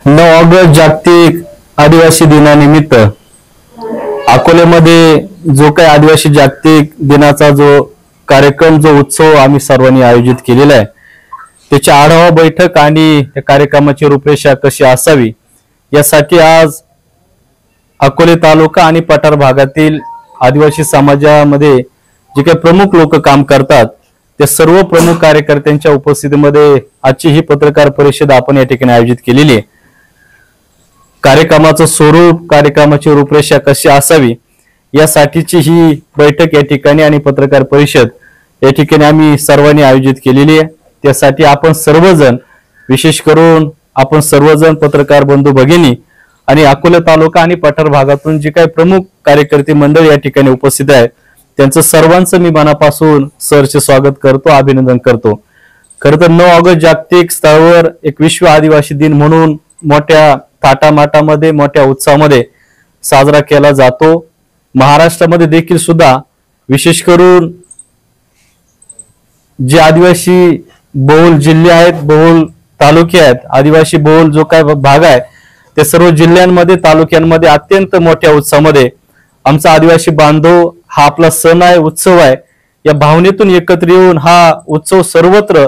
9 August जागतिक आदिवासी दिनानिमित्त अकोल्यामध्ये जो काही आदिवासी जागतिक दिनाचा जो कार्यक्रम जो उत्सव आम्ही सर्वांनी आयोजित केलेला आहे त्याची आढावा बैठक आणि त्या कार्यक्रमाची रूपरेषा कशी असावी यासाठी आज अकोले तालुका आणि पठार भागातील आदिवासी समाजामध्ये जे काही प्रमुख लोक काम करतात त्या सर्व प्रमुख कार्यकर्त्यांच्या उपस्थितीमध्ये आजची ही पत्रकार परिषद आपण या ठिकाणी आयोजित केलेली आहे। कार्यक्रमाचं स्वरूप कार्यक्रमाची रूपरेषा कशी असावी यासाठीची ही बैठक या ठिकाणी आणि पत्रकार परिषद या ठिकाणी आम्ही सर्वांनी आयोजित केलेली आहे। त्यासाठी आपण सर्वजण विशेष करून आपण सर्वजण पत्रकार बंधू भगिनी आणि अकोला तालुका आणि पठार भागातून जे काही प्रमुख कार्यकर्ते मंडळ या ठिकाणी उपस्थित आहेत त्यांचं सर्वांचं मी मनापासून सहर्ष स्वागत करतो, अभिनंदन करतो। खरं तर 9 ऑगस्ट जागतिक स्तरावर एक विश्व आदिवासी दिन म्हणून मोठ्या थाटामाटामध्ये मोठ्या उत्साहामध्ये साजरा केला जातो। महाराष्ट्रामध्ये देखील सुद्धा विशेष करून जे आदिवासी बहुल जिल्हे आहेत, बहुल तालुके आहेत, आदिवासी बहुल जो काय भाग आहे त्या सर्व जिल्ह्यांमध्ये तालुक्यांमध्ये अत्यंत मोठ्या उत्साहामध्ये आमचा आदिवासी बांधव हा आपला सण आहे, उत्सव आहे, या भावनेतून एकत्र येऊन हा उत्सव सर्वत्र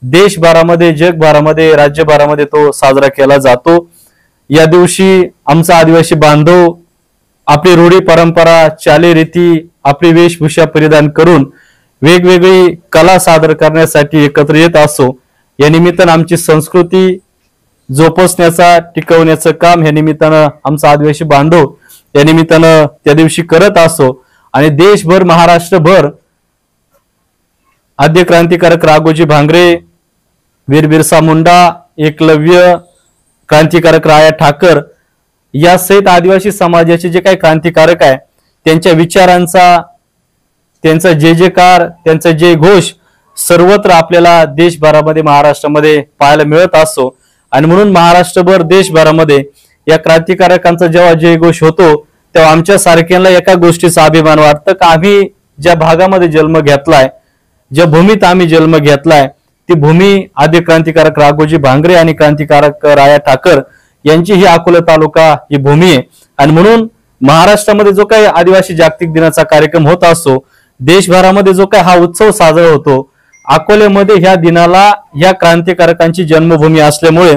देशभरामध्ये जगभरामध्ये राज्यभरामध्ये तो साजरा केला जातो। या दिवशी आमचा आदिवासी बांधव आपली रूढी परंपरा चालीरीती आपली वेशभूषा परिधान करून वेगवेगळी कला सादर करण्यासाठी एकत्र येत असो। या निमित्तानं आमची संस्कृती जोपासण्याचा टिकवण्याचं काम या निमित्तानं आमचा आदिवासी बांधव या निमित्तानं त्या दिवशी करत असो आणि देशभर महाराष्ट्रभर आद्य क्रांतिकारक राघोजी भांगरे, वीर बिरसा मुंडा, एकलव्य, क्रांतिकारक राया ठाकर या सहित आदिवासी समाजाचे जे काही क्रांतिकारक आहे त्यांच्या विचारांचा त्यांचा जयकार त्यांचा जय घोष सर्वत्र आपल्याला देशभरामध्ये महाराष्ट्रामध्ये पाहायला मिळत असो आणि म्हणून महाराष्ट्रभर देशभरामध्ये या क्रांतिकारकांचा जेव्हा जयघोष होतो तेव्हा आमच्या सारख्यांना एका गोष्टीचा अभिमान वाटतं की आम्ही ज्या भागामध्ये जन्म घेतलाय, ज्या भूमीत आम्ही जन्म घेतलाय ती भूमी आद्य क्रांतिकारक राघोजी भांगरे आणि क्रांतिकारक राया ठाकर यांची ही अकोला तालुका ही भूमी आहे। आणि म्हणून महाराष्ट्रामध्ये जो काही आदिवासी जागतिक दिनाचा कार्यक्रम होत असतो, देशभरामध्ये जो काही हा उत्सव साजरा होतो, अकोल्यामध्ये ह्या दिनाला या क्रांतिकारकांची जन्मभूमी असल्यामुळे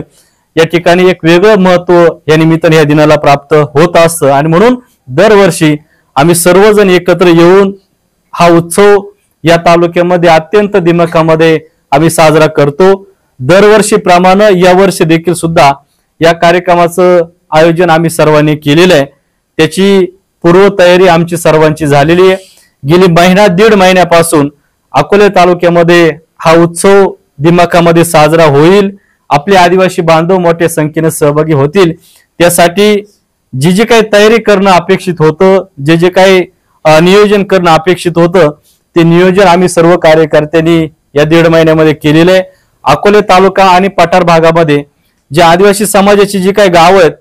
या ठिकाणी एक वेगळं महत्व या निमित्ताने या दिनाला प्राप्त होत असतं आणि म्हणून दरवर्षी आम्ही सर्वजण एकत्र येऊन हा उत्सव या तालुक्यामध्ये अत्यंत दिमाखामध्ये आम्ही साजरा करतो। दरवर्षीप्रमाणे या वर्षी देखील सुद्धा या कार्यक्रमाचं आयोजन आम्ही सर्वांनी केलेलं आहे। त्याची पूर्वतयारी आमची सर्वांची झालेली आहे। गेली दीड महिन्यापासून अकोले तालुक्यामध्ये हा उत्सव दिमाखामध्ये साजरा होईल, आपले आदिवासी बांधव मोठ्या संख्येने सहभागी होतील। त्यासाठी जी जी काही तयारी करणं अपेक्षित होतं, जे जे काही नियोजन करणं अपेक्षित होतं ते नियोजन आम्ही सर्व कार्यकर्त्यांनी या दीड महिन्यामध्ये केलेलं आहे। अकोले तालुका आणि पठार भागामध्ये जे आदिवासी समाजाची जी काही गाव आहेत,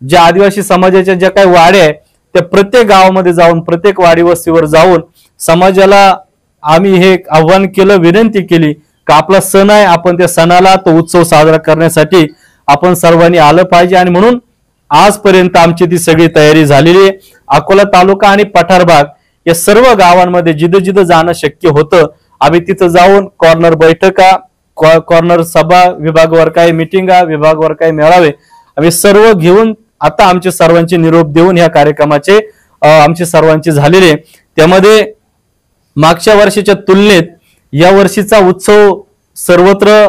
ज्या आदिवासी समाजाच्या ज्या काही वाड्या आहेत त्या प्रत्येक गावामध्ये जाऊन प्रत्येक वाडी वस्तीवर जाऊन समाजाला आम्ही हे आव्हान केलं, विनंती केली की आपला सण आहे, आपण त्या सणाला तो उत्सव साजरा करण्यासाठी आपण सर्वांनी आलं पाहिजे आणि म्हणून आजपर्यंत आमची ती सगळी तयारी झालेली आहे। अकोला तालुका आणि पठार भाग या सर्व गावांमध्ये जिथं जिथं जाणं शक्य होतं आम्ही तिथं जाऊन कॉर्नर बैठका, कॉर्नर सभा, विभागवार काही मिटिंगा, विभागवार काही मेळावे आम्ही सर्व घेऊन आता आमचे सर्वांचे निरोप देऊन ह्या कार्यक्रमाचे आमचे सर्वांचे झालेले। त्यामध्ये मागच्या वर्षीच्या तुलनेत या वर्षीचा उत्सव सर्वत्र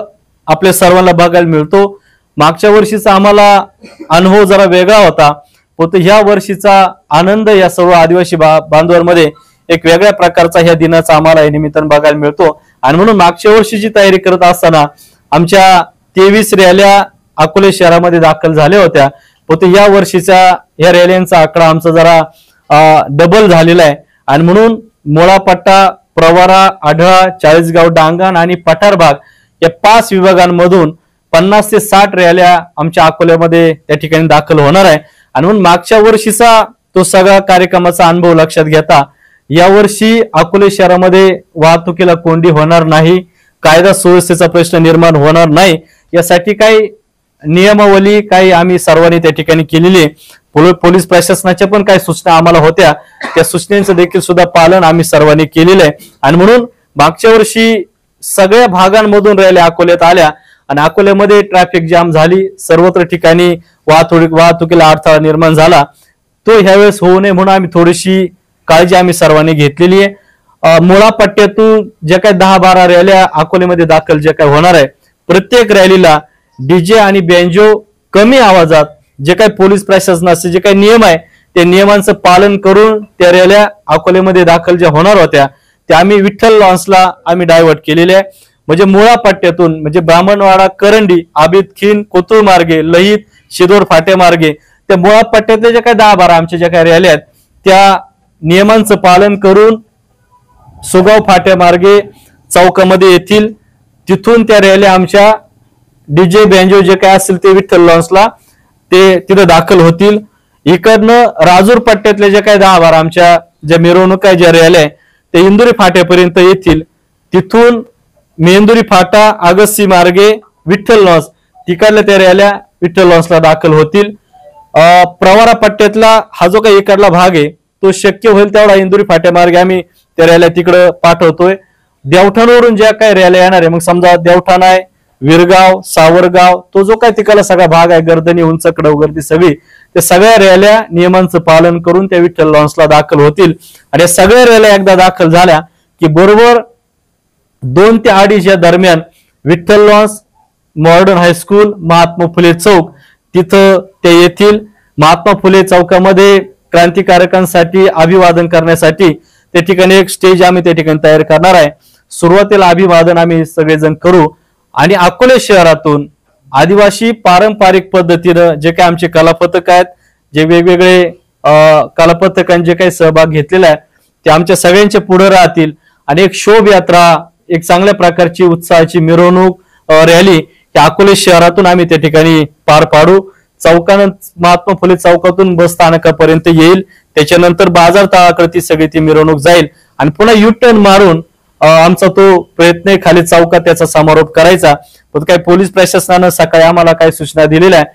आपल्या सर्वांना बघायला मिळतो। मागच्या वर्षीचा आम्हाला अनुभव जरा वेगळा होता, पण ह्या वर्षीचा आनंद या सर्व आदिवासी बांधवांमध्ये एक वेगळ्या प्रकारचा ह्या दिनाचा आम्हाला या निमित्तानं बघायला मिळतो आणि म्हणून मागच्या वर्षीची तयारी करत असताना आमच्या 23 रॅल्या अकोले शहरामध्ये दाखल झाल्या होत्या, पण या वर्षीच्या या रॅल्यांचा आकडा आमचा जरा डबल झालेला आहे आणि म्हणून मोळापट्टा, प्रवरा, आढळा, चाळीसगाव, डांगण आणि पठार भाग या 5 विभागांमधून 50 ते 60 रॅल्या आमच्या अकोल्यामध्ये त्या ठिकाणी दाखल होणार आहे आणि म्हणून मागच्या वर्षीचा तो सगळा कार्यक्रमाचा अनुभव लक्षात घेता यावर्षी अकोले शहरामध्ये वाहतुकीला कोंडी होणार नाही, कायदा सुव्यवस्थेचा प्रश्न निर्माण होणार नाही यासाठी काही नियमावली काही आम्ही सर्वांनी त्या ठिकाणी केलेली आहे। पोलीस प्रशासनाच्या पण काही सूचना आम्हाला होत्या, त्या सूचनेचं देखील सुद्धा पालन आम्ही सर्वांनी केलेलं आहे। आणि म्हणून मागच्या वर्षी सगळ्या भागांमधून रॅल्या अकोल्यात आल्या आणि अकोल्यामध्ये ट्रॅफिक जाम झाली, सर्वत्र ठिकाणी वाहतुकीला अडथळा निर्माण झाला। तो ह्यावेळेस होऊ नये म्हणून आम्ही थोडीशी काळजी आम्ही सर्वांनी घेतलेली आहे। मुळा पट्ट्यातून जे काही 10-12 रॅल्या अकोल्यामध्ये दाखल जे काही होणार आहे, प्रत्येक रॅलीला डीजे आणि बँजो कमी आवाजात जे काही पोलीस प्रशासनाचे जे काही नियम आहे ते नियमांचं पालन करून त्या रॅल्या अकोल्यामध्ये दाखल ज्या होणार होत्या त्या आम्ही विठ्ठल लॉन्सला आम्ही डायव्हर्ट केलेले आहे। म्हणजे मुळा पट्ट्यातून म्हणजे ब्राह्मणवाडा, करंडी, आबिद खिन, कोतुळ मार्गे, लहित, शिदोर फाटे मार्गे त्या मुळा पट्ट्यातले जे काही 10-12 आमच्या ज्या काही रॅल्या आहेत त्या नियमांचं पालन करून सुगाव फाट्या मार्गे चौकामध्ये येतील। तिथून त्या रॅल्या आमच्या डीजे बँजो जे काय असेल ते विठ्ठल लॉन्सला ते तिथे दाखल होतील। इकडनं राजूर पट्ट्यातले जे काही 10-12 आमच्या ज्या मिरवणूक आहे, ज्या रॅल्या आहे ते इंदुरी फाट्यापर्यंत येतील। तिथून मेंदुरी फाटा, आगस्ती मार्गे विठ्ठल लॉन्स तिकडल्या त्या रॅल्या विठ्ठल लॉन्सला दाखल होतील। प्रवरा पट्ट्यातला हा जो काही इकडला भाग आहे तो शक्य होईल तेवढा इंदुरी फाट्या मार्गे आम्ही त्या रॅल्या तिकडे पाठवतोय। देवठाणवरून ज्या काही रॅल्या येणार आहे, मग समजा देवठाण आहे, विरगाव, सावरगाव, तो जो काही तिकडला सगळा भाग आहे, गर्दनी, उंचकडं वगैरे ती सगळी, त्या सगळ्या रॅल्या नियमांचं पालन करून त्या विठ्ठल लॉन्सला दाखल होतील। आणि या सगळ्या रॅल्या एकदा दाखल झाल्या की बरोबर 2 ते 2:30 या दरम्यान Vitthal lawns, modern high school, Mahatma Phule Chowk तिथं ते येतील। महात्मा फुले चौकामध्ये क्रांतिकारकांसाठी अभिवादन करण्यासाठी त्या ठिकाणी एक स्टेज आम्ही त्या ठिकाणी तयार करणार आहे। सुरुवातीला अभिवादन आम्ही सगळेजण करू आणि अकोले शहरातून आदिवासी पारंपरिक पद्धतीनं जे काही आमचे कलापथक आहेत, जे वेगवेगळे कलापथकांचे जे काही सहभाग घेतलेला आहे ते आमच्या सगळ्यांच्या पुढे राहतील आणि एक शोभायात्रा, एक चांगल्या प्रकारची उत्साहाची मिरवणूक, रॅली या अकोले शहरातून आम्ही त्या ठिकाणी पार पाडू। चौकानं महात्मा फुले चौकातून बस स्थानकापर्यंत येईल, त्याच्यानंतर बाजार तळाकडे ती सगळी ती मिरवणूक जाईल आणि पुन्हा यू टर्न मारून आमचा तो प्रयत्न आहे खाली चौकात त्याचा समारोप करायचा। पण काही पोलीस प्रशासनानं सकाळी आम्हाला काही सूचना दिलेल्या आहे,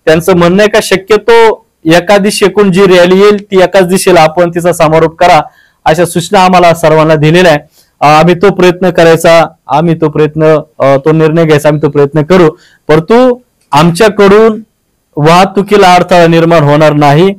त्यांचं म्हणणं आहे का शक्यतो एका दिशेकडून जी रॅली येईल ती एकाच दिशेला आपण तिचा समारोप करा, अशा सूचना आम्हाला सर्वांना दिलेल्या आहे। आम्ही तो प्रयत्न करायचा, आम्ही तो निर्णय घ्यायचा, आम्ही तो प्रयत्न करू, परंतु आमच्याकडून वाहतुकीला अडथळा निर्माण होणार नाही।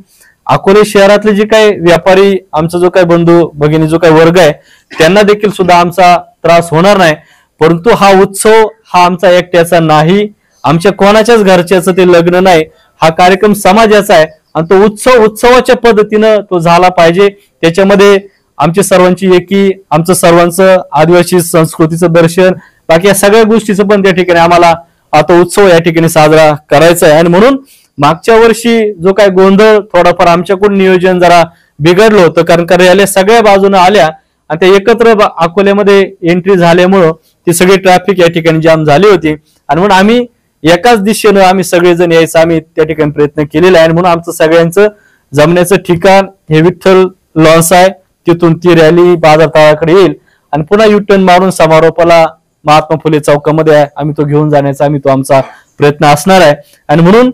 अकोले शहरातले जे काही व्यापारी, आमचा जो काही बंधू भगिनी जो काही वर्ग आहे त्यांना देखील सुद्धा आमचा त्रास होणार नाही। परंतु हा उत्सव हा आमचा एकट्याचा नाही, आमच्या कोणाच्याच घरच्याचं ते लग्न नाही, हा कार्यक्रम समाजाचा आहे आणि तो उत्सवाच्या पद्धतीनं तो झाला पाहिजे। त्याच्यामध्ये आमच्या सर्वांची एकी, आमचं सर्वांचं आदिवासी संस्कृतीचं दर्शन, बाकी या सगळ्या गोष्टीचं पण त्या ठिकाणी आम्हाला आता उत्सव या ठिकाणी साजरा करायचा आहे। आणि म्हणून मागच्या वर्षी जो काय गोंधळ थोडाफार आमच्याकडून नियोजन जरा बिघडलं होतं, कारण का रॅल्या सगळ्या बाजूने आल्या आणि त्या एकत्र अकोल्यामध्ये एंट्री झाल्यामुळं ती सगळी ट्रॅफिक या ठिकाणी जाम झाली होती आणि म्हणून आम्ही एकाच दिशेनं आम्ही सगळेजण यायचा आम्ही त्या ठिकाणी प्रयत्न केलेला आहे। आणि म्हणून आमचं सगळ्यांचं जमण्याचं ठिकाण हे विठ्ठल लॉन्स आहे, तिथून ती रॅली बाजार तळाकडे येईल आणि पुन्हा युटर्न मारून समारोपाला महात्मा फुले चौकामध्ये आम्ही तो घेऊन जाण्याचा आमचा प्रयत्न असणार आहे। आणि म्हणून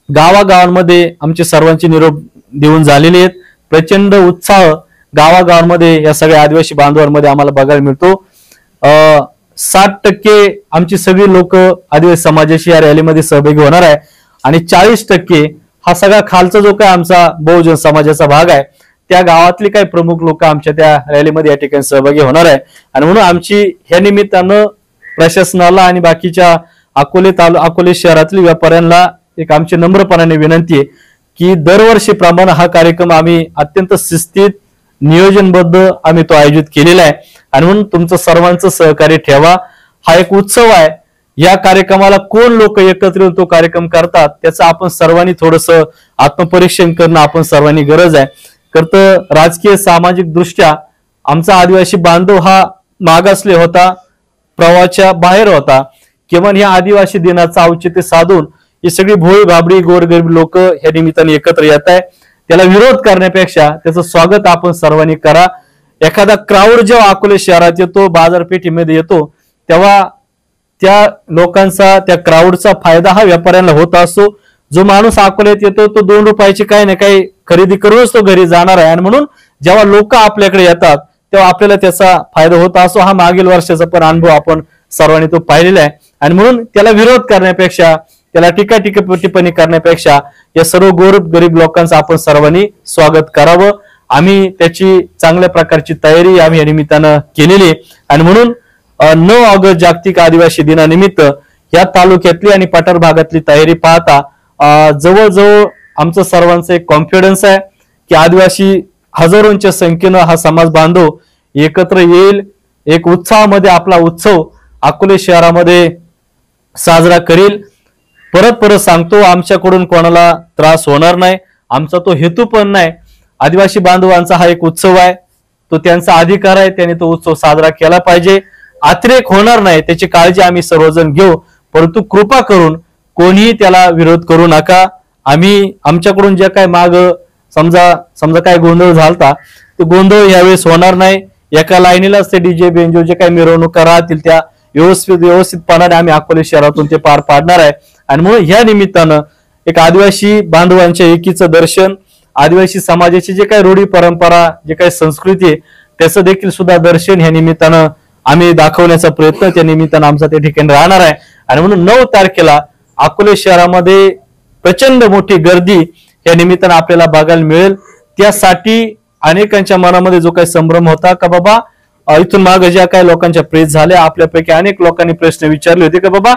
गावागावांमध्ये आमचे सर्वांची निरोप देऊन झालेले आहेत, प्रचंड उत्साह गावागावांमध्ये या सगळ्या आदिवासी बांधवांमध्ये आम्हाला बघायला मिळतो। 60% आमची सगळी लोक आदिवासी समाजाशी या रॅलीमध्ये सहभागी होणार आहे आणि 40% हा सगळा खालचा जो काय आमचा बहुजन समाजाचा भाग आहे त्या गावातली काही प्रमुख लोक आमच्या त्या रॅलीमध्ये या ठिकाणी सहभागी होणार आहे। आणि म्हणून आमची ह्या निमित्तानं प्रशासनाला आणि बाकीच्या अकोले शहरातील व्यापाऱ्यांना एक आमची नम्रपणाने विनंती आहे की दरवर्षीप्रमाणे हा कार्यक्रम आम्ही अत्यंत शिस्तीत नियोजनबद्ध आम्ही तो आयोजित केलेला आहे आणि म्हणून तुमचं सर्वांचं सहकार्य ठेवा। हा एक उत्सव आहे, या कार्यक्रमाला कोण लोक एकत्र येऊन तो कार्यक्रम करतात त्याचं आपण सर्वांनी थोडंसं आत्मपरीक्षण करणं आपण सर्वांनी गरज आहे। करतं राजकीय सामाजिक दृष्ट्या आमचा आदिवासी बांधव हा मागासले होता, प्रवाहाच्या बाहेर होता, किमान या आदिवासी दिनाचं औचित्य साधून ही सगळी भोळी भाबडी गोरगरीब लोक या निमित्ताने एकत्र येत आहे, त्याला विरोध करण्यापेक्षा त्याचं स्वागत आपण सर्वांनी करा। एखादा क्राऊड जेव्हा अकोले शहरात येतो, बाजारपेठेमध्ये येतो, तेव्हा त्या लोकांचा, त्या क्राऊडचा फायदा हा व्यापाऱ्यांना होत असतो. जो माणूस अकोल्यात येतो तो 2 रुपयाची काही ना काही खरेदी करूनच तो घरी जाणार आहे, आणि म्हणून जेव्हा लोक आपल्याकडे येतात तेव्हा आपल्याला त्याचा फायदा होत असतो. हा मागील वर्षाचा पण अनुभव आपण सर्वांनी तो पाहिलेला आहे. आणि म्हणून त्याला विरोध करण्यापेक्षा, त्याला टीका टिप्पणी करण्यापेक्षा या सर्व गरीब लोकांचं आपण सर्वांनी स्वागत करावं. आम्ही त्याची चांगल्या प्रकारची तयारी आम्ही या निमित्तानं केलेली आहे. आणि म्हणून 9 ऑगस्ट जागतिक आदिवासी दिनानिमित्त या तालुक्यातली आणि पठार भागातली तयारी पाहता जवळजवळ आमचं सर्वांचं एक कॉन्फिडन्स आहे की आदिवासी हजारोंच्या संख्येनं हा समाज बांधव एकत्र येईल, एक उत्साहामध्ये आपला उत्सव अकोले शहरामध्ये साजरा करील. परत सांगतो, आमच्याकडून कोणाला त्रास होणार नाही, आमचा तो हेतू पण नाही. आदिवासी बांधवांचा हा एक उत्सव आहे, तो त्यांचा अधिकार आहे, त्यांनी तो उत्सव साजरा केला पाहिजे. अतिरेक होणार नाही त्याची काळजी आम्ही सर्वजण घेऊ, परंतु कृपा करून कोणीही त्याला विरोध करू नका. आम्ही आमच्याकडून जे काय माग समजा काय गोंधळ झालता तो गोंधळ यावेळेस होणार नाही. एका लाईनीलाच ते डीजे बेंजो जे काही मिरवणुका राहतील त्या व्यवस्थितपणाने आम्ही अकोले शहरातून ते पार पाडणार आहे. आणि म्हणून ह्या निमित्तानं एक आदिवासी बांधवांच्या एकीचं दर्शन, आदिवासी समाजाची जे काही रूढी परंपरा, जे काही संस्कृती आहे त्याचं देखील सुद्धा दर्शन ह्या निमित्तानं आम्ही दाखवण्याचा प्रयत्न त्या निमित्तानं आमचा त्या ठिकाणी राहणार आहे. आणि म्हणून 9 तारखेला अकोले शहरामध्ये प्रचंड मोठी गर्दी या निमित्तानं आपल्याला बघायला मिळेल. त्यासाठी अनेकांच्या मनामध्ये जो काही संभ्रम होता का बाबा इथून मागे ज्या काही लोकांच्या प्रेस झाल्या, आपल्यापैकी अनेक लोकांनी प्रश्न विचारले होते की बाबा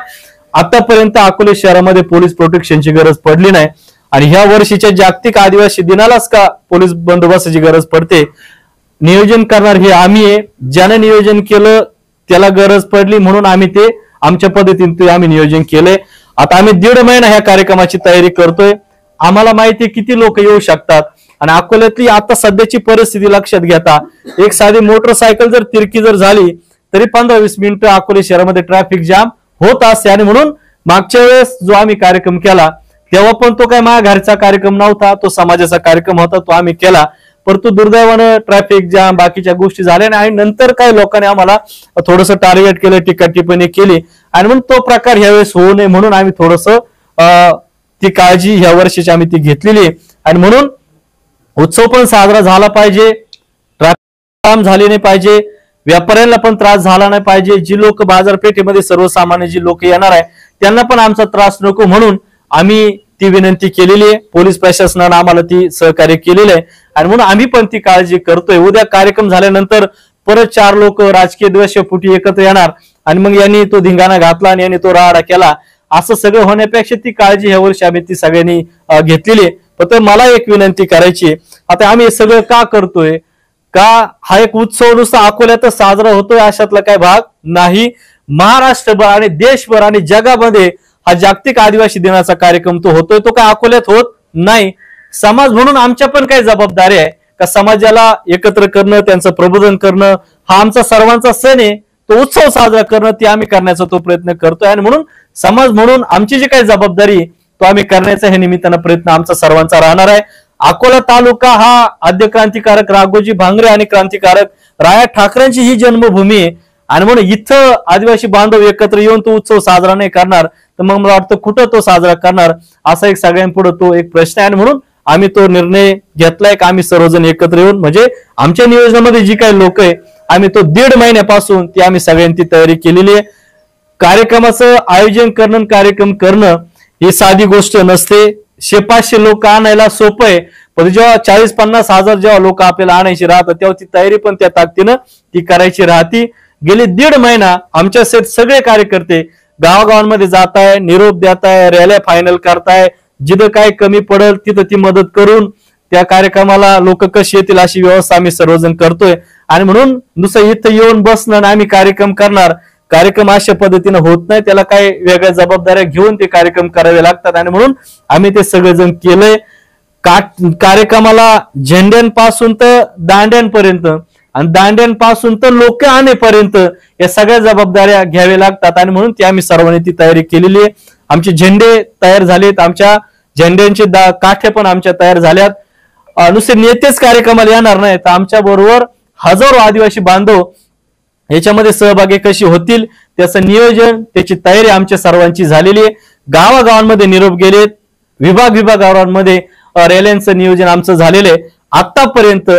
आतापर्यंत अकोले शहरामध्ये पोलीस प्रोटेक्शनची गरज पडली नाही आणि ह्या वर्षीच्या जागतिक आदिवासी दिनालाच का पोलीस बंदोबस्ताची गरज पडते. नियोजन करणार हे आम्ही आहे, ज्याने नियोजन केलं त्याला गरज पडली म्हणून आम्ही ते आमच्या पद्धतीने आम्ही नियोजन केलंय. आता आम्ही 1.5 महिना ह्या कार्यक्रमाची तयारी करतोय. आम्हाला माहिती किती लोक येऊ शकतात आणि अकोल्यातली आता सध्याची परिस्थिती लक्षात घेता एक साधी मोटरसायकल जर तिरकी जर झाली तरी 15-20 मिनिटं अकोले शहरामध्ये ट्रॅफिक जाम होत असते. आणि म्हणून मागच्या वेळेस जो आम्ही कार्यक्रम केला तेव्हा पण तो काय माझ्या घरचा कार्यक्रम नव्हता, तो समाजाचा कार्यक्रम होता, तो आम्ही केला. परंतु दुर्दैवानं ट्रॅफिक जाम बाकीच्या गोष्टी झाल्या आणि नंतर काय लोकांनी आम्हाला थोडंसं टार्गेट केलं, टीका टिप्पणी केली. आणि म्हणून तो प्रकार ह्यावेळेस होऊ नये म्हणून आम्ही थोडंसं ती काळजी ह्या वर्षीची आम्ही ती घेतलेली आहे. आणि म्हणून उत्सव पण साजरा झाला पाहिजे, ट्रॅफिक जाम झाली नाही पाहिजे, व्यापाऱ्यांना पण त्रास झाला नाही पाहिजे, जी लोक बाजारपेठेमध्ये सर्वसामान्य जी लोक येणार आहे त्यांना पण आमचा त्रास नको म्हणून आम्ही ती विनंती केलेली आहे. पोलीस प्रशासनानं आम्हाला ती सहकार्य केलेलं आहे आणि म्हणून आम्ही पण ती काळजी करतोय. उद्या कार्यक्रम झाल्यानंतर परत 4 लोक राजकीय द्वेषापोटी एकत्र येणार आणि मग यांनी तो धिंगाणा घातला आणि यांनी तो राडा केला, असं सगळं होण्यापेक्षा ती काळजी ह्या वर्षी आम्ही ती सगळ्यांनी घेतलेली आहे. फक्त मला एक विनंती करायची, आता आम्ही हे सगळं का करतोय, का हा एक उत्सव नुसता अकोल्यातच साजरा होतोय अशातला काय भाग नाही. महाराष्ट्रभर आणि देशभर आणि जगामध्ये हा जागतिक आदिवासी दिनाचा कार्यक्रम तो होतोय, तो काय अकोल्यात होत नाही. समाज म्हणून आमच्या पण काही जबाबदारी आहे का समाजाला एकत्र करणं, त्यांचं प्रबोधन करणं हा आमचा सर्वांचा सण आहे. तो उत्सव साजरा करणं ते आम्ही करण्याचा तो प्रयत्न करतोय आणि म्हणून समाज म्हणून आमची जी काही जबाबदारी तो आम्ही करण्याचा हे निमित्तानं प्रयत्न आमचा सर्वांचा राहणार आहे. अकोला तालुका हा आद्य क्रांतिकारक राघोजी भांगरे आणि क्रांतिकारक राया ठाकरेंची ही जन्मभूमी आहे आणि म्हणून इथं आदिवासी बांधव एकत्र येऊन तो उत्सव साजरा नाही करणार तर मग मला वाटतं कुठं तो साजरा करणार, असा एक सगळ्यांपुढे तो एक प्रश्न आहे. आणि म्हणून आम्ही तो निर्णय घेतलाय की आम्ही सर्वजण एकत्र येऊन म्हणजे आमच्या नियोजनामध्ये जी काही लोक आहे आम्ही तो 1.5 महिन्यापासून ती आम्ही सगळ्यांची तयारी केलेली आहे. कार्यक्रमाचं आयोजन करणं, कार्यक्रम करणं ही साधी गोष्ट नसते. 100-500 लोक आणायला सोपं आहे, पण जेव्हा 40-50 हजार जेव्हा लोक आपल्याला आणायची राहतात तेव्हा ती तयारी पण त्या ताकदीनं ती करायची राहती. गेली 1.5 महिना आमच्या सगळे कार्यकर्ते गावागावांमध्ये जाताय, निरोप देताय, रॅल्या फायनल करताय, जिथं काय कमी पडेल तिथं ती मदत करून त्या कार्यक्रमाला लोक कशी येतील अशी व्यवस्था आम्ही सर्वजण करतोय. आणि म्हणून नुसतं इथं येऊन बसणं आणि आम्ही कार्यक्रम करणार, कार्यक्रम अशा पद्धतीने होत नाही, त्याला काही वेगळ्या जबाबदाऱ्या घेऊन ते कार्यक्रम करावे लागतात. आणि म्हणून आम्ही ते सगळेजण केलंय. कार्यक्रमाला झेंड्यांपासून तर दांड्यांपर्यंत आणि दांड्यांपासून तर लोक आणेपर्यंत या सगळ्या जबाबदाऱ्या घ्याव्या लागतात आणि म्हणून ती आम्ही सर्वांनी ती तयारी केलेली आहे. आमचे झेंडे तयार झालेत, आमच्या झेंड्यांचे काठ्या पण आमच्या तयार झाल्यात. नुसते नेतेच कार्यक्रमाला येणार नाही तर आमच्या बरोबर हजारो आदिवासी बांधव याच्यामध्ये सहभागी कशी होतील त्याचं नियोजन, त्याची तयारी आमच्या सर्वांची झालेली आहे. गावागावांमध्ये निरोप गेलेत, विभागांमध्ये रॅल्यांचं नियोजन आमचं झालेलं आहे. आतापर्यंत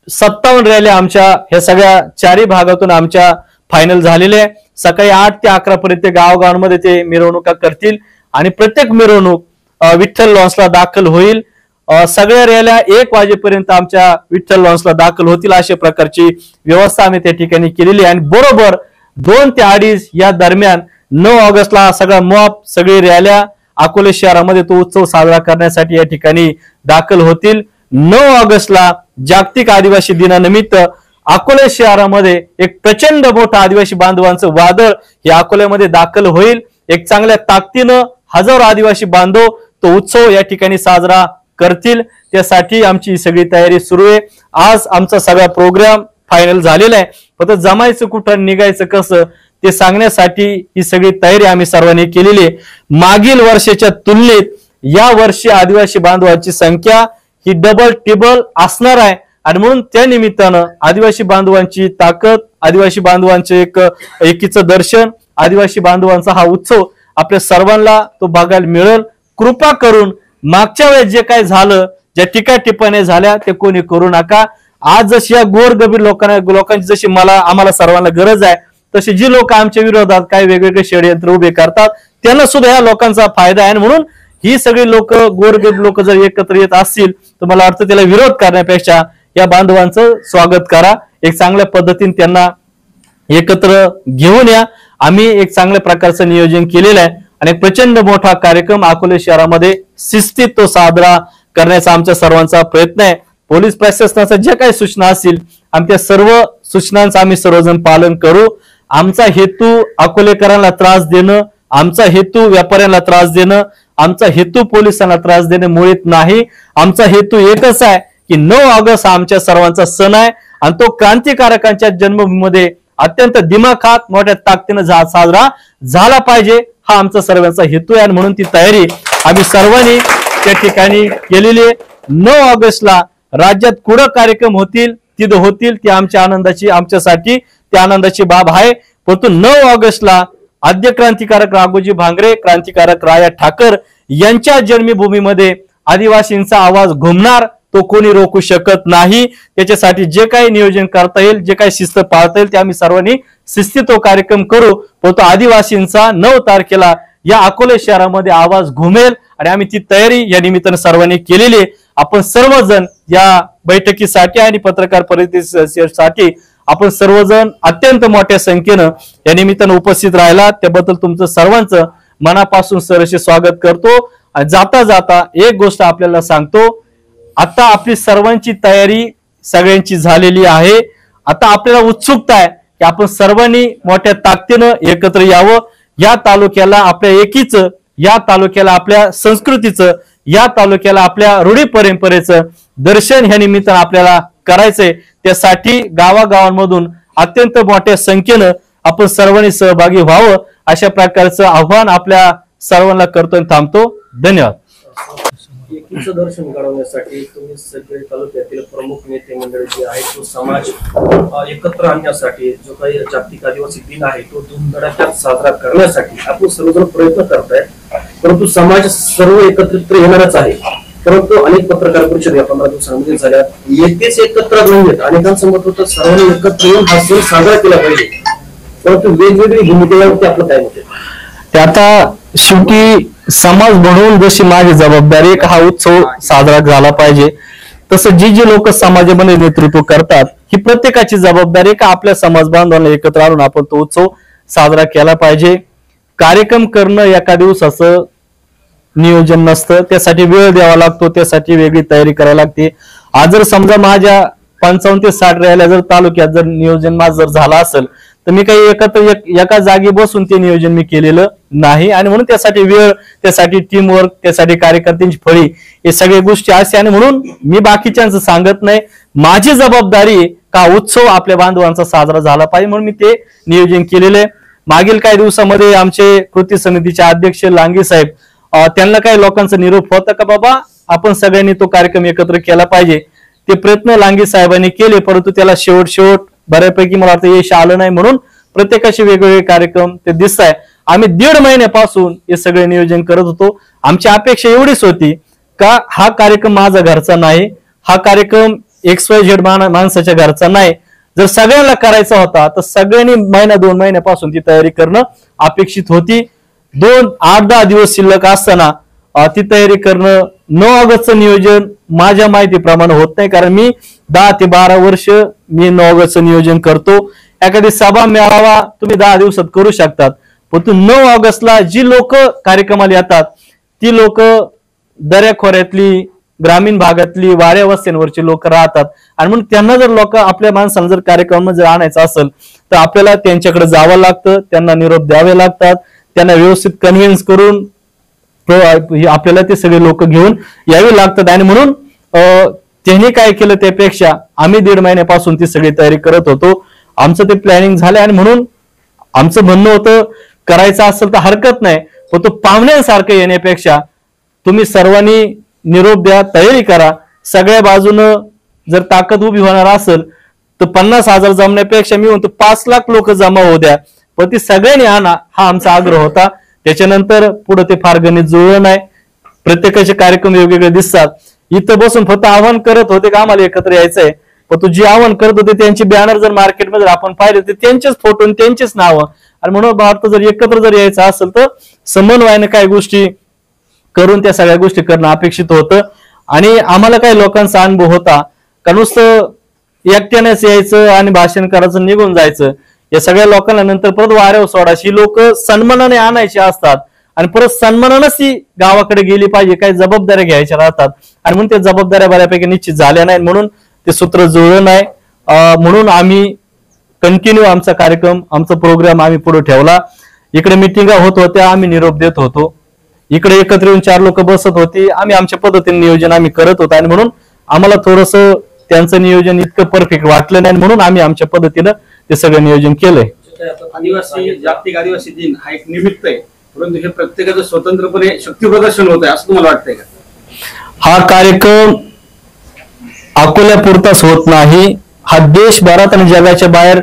57 रॅल्या आमच्या ह्या सगळ्या 4 भागातून आमच्या फायनल झालेल्या आहे. सकाळी 8 ते 11 पर्यंत गावागावांमध्ये ते मिरवणुका करतील आणि प्रत्येक मिरवणूक विठ्ठल लॉन्सला दाखल होईल. सगळ्या रॅल्या 1 वाजेपर्यंत आमच्या विठ्ठल लॉन्सला दाखल होतील अशा प्रकारची व्यवस्था आम्ही त्या ठिकाणी केलेली आहे. आणि बरोबर 2 ते 2:30 या दरम्यान 9 ऑगस्टला सगळा मॉप, सगळी रॅल्या अकोले शहरामध्ये तो उत्सव साजरा करण्यासाठी या ठिकाणी दाखल होतील. 9 ऑगस्टला जागतिक आदिवासी दिनानिमित्त अकोले शहरामध्ये एक प्रचंड मोठं आदिवासी बांधवांचं वादळ हे अकोल्यामध्ये दाखल होईल. एक चांगल्या ताकदीनं हजारो आदिवासी बांधव तो उत्सव या ठिकाणी साजरा करतील. त्यासाठी आमची सगळी तयारी सुरू आहे. आज आमचा सगळा प्रोग्राम फायनल झालेला आहे. फक्त जमायचं कुठं, निघायचं कसं ते सांगण्यासाठी ही सगळी तयारी आम्ही सर्वांनी केलेली आहे. मागील वर्षाच्या तुलनेत या वर्षी आदिवासी बांधवांची संख्या ही डबल टिबल असणार आहे. आणि म्हणून त्या निमित्तानं आदिवासी बांधवांची ताकद, आदिवासी बांधवांचे एक एकीचं दर्शन, आदिवासी बांधवांचा हा उत्सव आपल्या सर्वांना तो बघायला मिळेल. कृपा करून मागच्या वेळेस जे काय झालं, ज्या टीका टिप्पण्या झाल्या ते कोणी करू नका. आज जशी या गोरगरीब लोकांची जशी आम्हाला सर्वांना गरज आहे, तशी जी लोक आमच्या विरोधात काही वेगवेगळे षडयंत्र उभे करतात त्यांना सुद्धा या लोकांचा फायदा आहे. म्हणून ही सगळी लोक, गोरगरीब लोक जर एकत्र येत असतील तर मला वाटतं त्याला विरोध करण्यापेक्षा या बांधवांचं स्वागत करा. एक चांगल्या पद्धतीने त्यांना एकत्र घेऊन या. आम्ही एक चांगल्या प्रकारचं नियोजन केलेलं आहे आणि प्रचंड मोठा कार्यक्रम अकोले शहरामध्ये शिस्तीत तो साजरा करण्याचा आमच्या सर्वांचा प्रयत्न आहे. पोलीस प्रशासनाच्या ज्या काही सूचना असतील आमच्या सर्व सूचनांचं आम्ही सर्वजण पालन करू. आमचा हेतू अकोलेकरांना त्रास देणं, आमचा हेतू व्यापाऱ्यांना त्रास देणं, आमचा हेतू पोलिसांना त्रास देणे मुळीच नाही. आमचा हेतू एकच आहे की 9 ऑगस्ट हा आमच्या सर्वांचा सण आहे आणि तो क्रांतिकारकांच्या जन्मभूमीमध्ये अत्यंत दिमाखात मोठ्या ताकदीनं साजरा झाला पाहिजे, हा आमचा सर्वांचा हेतू आहे. आणि म्हणून ती तयारी आम्ही सर्वांनी त्या ठिकाणी केलेली आहे. 9 ऑगस्टला राज्यात कुठं कार्यक्रम होतील तिथं होतील, ती आमच्या आनंदाची, आमच्यासाठी ती आनंदाची बाब आहे. परंतु 9 ऑगस्टला आद्य क्रांतिकारक राघोजी भांगरे, क्रांतिकारक राया ठाकर यांच्या जन्मभूमीमध्ये आदिवासींचा आवाज घुमणार, तो कोणी रोखू शकत नाही. त्याच्यासाठी जे काही नियोजन करता येईल, जे काही शिस्त पाळता येईल ते आम्ही सर्वांनी शिस्तीत तो कार्यक्रम करू. परंतु आदिवासींचा 9 तारखेला या अकोले शहरामध्ये आवाज घुमेल आणि आम्ही ती तयारी या निमित्तानं सर्वांनी केलेली आहे. आपण सर्वजण या बैठकीसाठी आणि पत्रकार परिषदेसाठी आपण सर्वजण अत्यंत मोठ्या संख्येनं या निमित्तानं उपस्थित राहिला, त्याबद्दल तुमचं सर्वांचं मनापासून सरसे स्वागत करतो. जाता जाता एक गोष्ट आपल्याला सांगतो, आता आपली सर्वांची तयारी सगळ्यांची झालेली आहे. आता आपल्याला उत्सुकता आहे की आपण सर्वांनी मोठ्या ताकदीनं एकत्र यावं. या तालुक्याला आपल्या एकीचं, या तालुक्याला आपल्या संस्कृतीचं, या तालुक्याला आपल्या रूढी परंपरेचं दर्शन ह्या निमित्तानं आपल्याला करायचंय. त्यासाठी गावागावांमधून अत्यंत मोठ्या संख्येनं आपण सर्वांनी सहभागी व्हावं, अशा प्रकारचं आव्हान आपल्या सर्वांना करतो आणि थांबतो. धन्यवाद. एकीचं दर्शन घडवण्यासाठी तुम्ही सगळे तालुक्यातील प्रमुख नेते मंडळी जे आहेत, तो समाज एकत्र आणण्यासाठी जो काही जागतिक आदिवासी दिन आहे तो धूमधडाक्यात साजरा करण्यासाठी आपण सर्वजण प्रयत्न करताय. परंतु समाज सर्व एकत्रित येणारच आहे. परंतु अनेक पत्रकार परिषद या 15 दिवसांमध्ये झाल्या, येतेच एकत्र नाहीयेत. अनेकांचं मत होतं सर्वांनी एकत्र येऊन हा सण साजरा केला पाहिजे, परंतु वेगवेगळी भूमिकेवरती आपलं काय होते ते आता शेवटी समाज म्हणून जशी माझी जबाबदारी आहे हा उत्सव साजरा झाला पाहिजे, तसं जी जी लोक समाजामध्ये नेतृत्व करतात ही प्रत्येकाची जबाबदारी आहे का आपल्या समाज बांधवांना एकत्र आणून आपण तो उत्सव साजरा केला पाहिजे. कार्यक्रम करणं एका दिवसाचं नियोजन नसतं, त्यासाठी वेळ द्यावा लागतो, त्यासाठी वेगळी तयारी करावी लागते. आज जर समजा माझ्या 55 ते 60 रॅल्या जर तालुक्यात जर नियोजन माझं जर झालं असेल तर मी काही एका जागी बसून ते नियोजन मी केलेलं नाही. आणि म्हणून त्यासाठी वेळ, त्यासाठी टीमवर्क, त्यासाठी कार्यकर्त्यांची फळी, हे सगळ्या गोष्टी असते. आणि म्हणून मी बाकीच्यांचं सांगत नाही, माझी जबाबदारी का उत्सव आपल्या बांधवांचा साजरा झाला पाहिजे म्हणून मी ते नियोजन केलेलं आहे. मागील काही दिवसामध्ये आमचे कृती समितीचे अध्यक्ष लांगे साहेब, त्यांना काही लोकांचा निरोप होता का बाबा आपण सगळ्यांनी तो कार्यक्रम एकत्र केला पाहिजे. ते प्रयत्न लांगे साहेबांनी केले, परंतु त्याला शेवट बऱ्यापैकी मला वाटतं यश आलं नाही, म्हणून प्रत्येकाचे वेगवेगळे कार्यक्रम ते दिसत आहे. आम्ही 1.5 महिन्यापासून हे सगळे नियोजन करत होतो. आमची अपेक्षा एवढीच होती का हा कार्यक्रम माझा घरचा नाही, हा कार्यक्रम XYZ माणसाच्या घरचा नाही. जर सगळ्यांना करायचा होता तर सगळ्यांनी 1-2 महिन्यापासून ती तयारी करणं अपेक्षित होती. 8-10 दिवस शिल्लक असताना ती तयारी करणं 9 ऑगस्टचं नियोजन माझ्या माहितीप्रमाणे होत नाही, कारण मी 10 ते 12 वर्ष मी 9 ऑगस्टचं नियोजन करतो. एखादी सभा मेळावा तुम्ही 10 दिवसात करू शकतात, परंतु 9 ऑगस्टला जी लोक कार्यक्रमाला येतात ती लोक दऱ्याखोऱ्यातली, ग्रामीण भागातली, वाड्या वस्त्यांवरची लोक राहतात आणि म्हणून त्यांना जर लोक आपल्या माणसाला जर कार्यक्रमात जर आणायचं असेल तर आपल्याला त्यांच्याकडे जावं लागतं, त्यांना निरोप द्यावे लागतात, त्यांना व्यवस्थित कन्व्हिन्स करून आपल्याला ते सगळे लोक घेऊन यावे लागतात. आणि म्हणून त्यांनी काय केलं त्यापेक्षा आम्ही 1.5 महिन्यापासून ती सगळी तयारी करत होतो. आमचं ते प्लॅनिंग झालंय आणि म्हणून आमचं म्हणणं होतं करायचं असेल तर हरकत नाही, पण तो पाहुण्यांसारखं येण्यापेक्षा तुम्ही सर्वांनी निरोप द्या, तयारी करा. सगळ्या बाजूनं जर ताकद उभी होणार असेल तर 50,000 जमण्यापेक्षा मी म्हणतो 5 लाख लोक जमा होऊ द्या, पण ती सगळ्यांनी आणा हा आमचा आग्रह होता. त्याच्यानंतर पुढे ते फार गणित जुळलं नाही. प्रत्येकाचे कार्यक्रम वेगवेगळे दिसतात. इथं बसून फक्त आव्हान करत होते का आम्हाला एकत्र यायचंय, पण तू जे आव्हान करत होते त्यांची बॅनर जर मार्केटमध्ये आपण पाहिले तर त्यांचेच फोटो त्यांचेच नावं. आणि म्हणून भारत जर एकत्र जर यायचं असेल तर समन्वयाने काही गोष्टी करून त्या सगळ्या गोष्टी करणं अपेक्षित होतं. आणि आम्हाला काही लोकांचा अनुभव होता का नुसतं एकट्यानेच यायचं आणि भाषण करायचं निघून जायचं. या सगळ्या लोकांना नंतर परत वाऱ्यावर सोडायची लोक सन्मानाने आणायची असतात आणि परत सन्मानानंच ती गावाकडे गेली पाहिजे, काही जबाबदाऱ्या घ्यायच्या राहतात आणि म्हणून त्या जबाबदाऱ्या बऱ्यापैकी निश्चित झाल्या नाही, म्हणून ते सूत्र जुळलं नाही. म्हणून आम्ही कंटिन्यू आमचा कार्यक्रम, आमचा प्रोग्राम आम्ही पुढे ठेवला. इकडे मिटिंगा होत होत्या, आम्ही निरोप देत होतो. इकडे एकत्र येऊन 4 लोक बसत होती, आम्ही आमच्या पद्धतीने नियोजन आम्ही करत होतो. आणि म्हणून आम्हाला थोडंसं त्यांचं नियोजन इतकं परफेक्ट वाटलं नाही, म्हणून आम्ही आमच्या पद्धतीनं ते सगळं नियोजन केलंय. जागतिक आदिवासी दिन हा एक निमित्त आहे, परंतु हे प्रत्येकाचं स्वतंत्रपणे शक्ती प्रदर्शन होत आहे असं तुम्हाला वाटतंय का? हा कार्यक्रम अकोल्यापुरताच होत नाही, हा देशभरात आणि जगाच्या बाहेर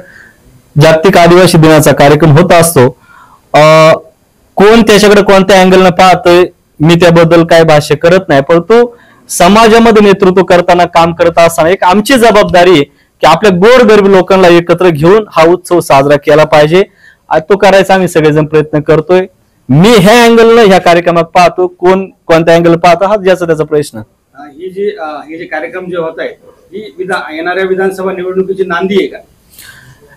जागतिक आदिवासी दिनाचा कार्यक्रम होत असतो. कोण त्याच्याकडे कोणत्या अँगलनं पाहतोय मी त्याबद्दल काय भाष्य करत नाही, परंतु समाजामध्ये नेतृत्व करताना, काम करत असताना एक आमची जबाबदारी आहे की आपल्या गोरगरीब लोकांना एकत्र घेऊन हा उत्सव साजरा केला पाहिजे. तो करायचा आम्ही सगळेजण प्रयत्न करतोय. मी ह्या अँगलनं ह्या कार्यक्रमात पाहतो, कोण कोणत्या अँगल पाहतो हा ज्याचा त्याचा प्रश्न. हे जे कार्यक्रम जे होत आहेत ही येणाऱ्या विधानसभा निवडणुकीची नांदी आहे का?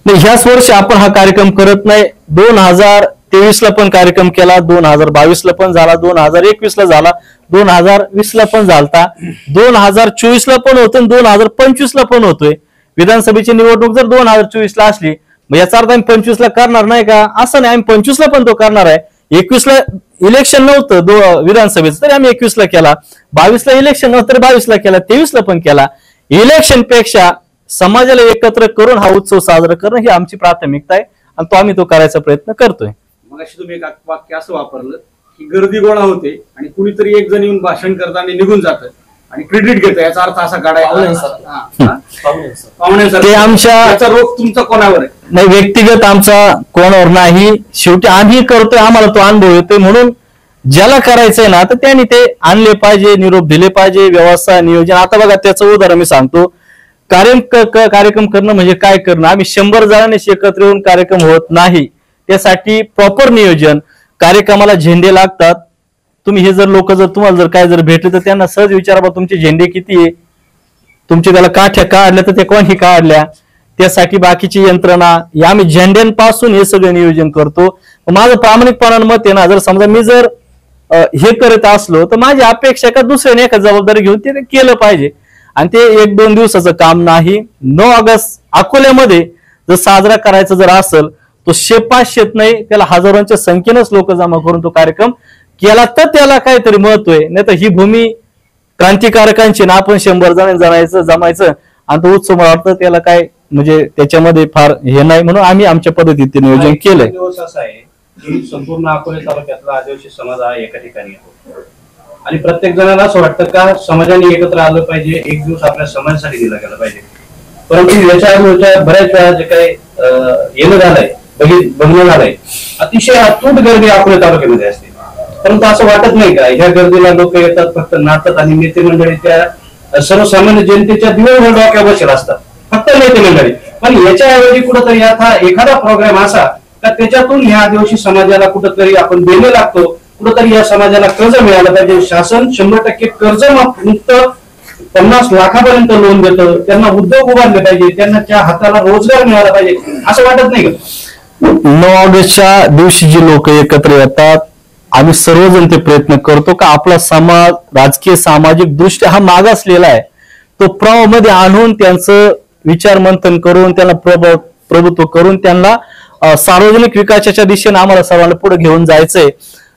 नाही, ह्याच वर्षी आपण हा कार्यक्रम करत नाही. 2023 ला पण कार्यक्रम केला, 2022 ला पण झाला, 2021 ला झाला, 2020 ला पण झालता, 2024 ला पण होतो, 2025 ला पण होतोय. विधानसभेची निवडणूक जर 2024 ला असली मग याचा अर्थ आम्ही 25 ला करणार नाही का? असं नाही, आम्ही 25 ला पण तो करणार आहे. 21 ला इलेक्शन नव्हतं विधानसभेचं तरी आम्ही 21 ला केला, 22 ला इलेक्शन नव्हतं तरी 22 ला केला, 23 ला पण केला. इलेक्शन पेक्षा समाजाला एकत्र करून हा उत्सव साजरा करणं ही आमची प्राथमिकता आहे आणि तो आम्ही करायचा प्रयत्न करतोय. मग अशी तुम्ही एक वाक्य असं वापरलं की गर्दी गोळा होते आणि कुणीतरी एक जण येऊन भाषण करता आणि निघून जातं आणि क्रेडिट घेतं, याचा अर्थ असा काढायचा ते आमच्या रोग तुमचा कोणावर आहे? नाही, व्यक्तिगत आमचा कोणावर नाही. शेवटी आम्ही करतोय, आम्हाला तो अनुभव येतोय, म्हणून ज्याला करायचंय ना तर त्यांनी ते आणले पाहिजे, निरोप दिले पाहिजे, व्यवस्था नियोजन. आता बघा त्याचं उदाहरण मी सांगतो. कार्यक्रम करणं म्हणजे काय करणं? आम्ही 100 जणांनी एकत्र येऊन कार्यक्रम होत नाही, त्यासाठी प्रॉपर नियोजन. कार्यक्रमाला झेंडे लागतात. तुम्ही हे जर लोक जर तुम्हाला जर काय जर भेटले तर त्यांना सहज विचारा बा तुमचे झेंडे किती आहे, तुमचे त्याला काठ्या काढल्या तर त्या कोणी काढल्या, त्यासाठी बाकीची यंत्रणा. आम्ही झेंड्यांपासून हे सगळं नियोजन करतो. माझं प्रामाणिकपणानं मत आहे ना, जर समजा मी जर हे करत असलो तर माझी अपेक्षा का दुसऱ्याने एका जबाबदारी घेऊन ते केलं पाहिजे आणि ते 1-2 दिवसाचं काम नाही. 9 ऑगस्ट अकोल्यामध्ये जर साजरा करायचा जर असेल तो 500 नाही, त्याला हजारोंच्या संख्येनंच लोक जमा करून तो कार्यक्रम केला तर त्याला काहीतरी महत्व आहे. नाही तर ही भूमी क्रांतिकारकांची ना, आपण 100 जण जमायचं आणि तो उत्सव मला वाटतं त्याला काय म्हणजे त्याच्यामध्ये फार हे नाही, म्हणून आम्ही आमच्या पद्धतीने नियोजन केलंय. दिवस असा आहे की संपूर्ण अकोले तालुक्यातला आदिवासी समाज हा एका ठिकाणी येतो आणि प्रत्येक जणाला असं वाटतं का समाजाने एकत्र आलं पाहिजे, एक दिवस आपल्या समाजासाठी दिला गेला पाहिजे. परंतु याच्या बऱ्याच वेळा जे काही येणं झालंय बघणं झालंय, अतिशय अतूट गर्दी अकोले तालुक्यामध्ये असते. परंतु असं वाटत नाही का ह्या गर्दीला लोक येतात फक्त नाचतात आणि नेते मंडळी त्या सर्वसामान्य जनतेच्या दिवसभर डोक्यावर बसेल असतात, फक्त नेते मंडळी. पण याच्याऐवजी कुठंतरी आता एखादा प्रोग्राम असा का त्याच्यातून ह्या आदिवासी समाजाला कुठंतरी आपण देणं लागतो, कुठंतरी या समाजाला कर्ज मिळालं पाहिजे. शासन 100% कर्ज मुक्त 50 लाखापर्यंत लोन देतं, त्यांना उद्योग उभारले पाहिजे, त्यांच्या हाताला रोजगार मिळाला पाहिजे, असं वाटत नाही का? 9 ऑगस्टच्या दिवशी जी लोक एकत्र येतात, आम्ही सर्वजण ते प्रयत्न करतो का आपला समाज राजकीय सामाजिक दृष्ट्या हा मागासलेला आहे, तो प्रवाहामध्ये आणून त्यांचं विचार मंथन करून त्यांना प्रभुत्व करून त्यांना सार्वजनिक विकासाच्या दिशेने आम्हाला सर्वांना पुढे घेऊन जायचंय.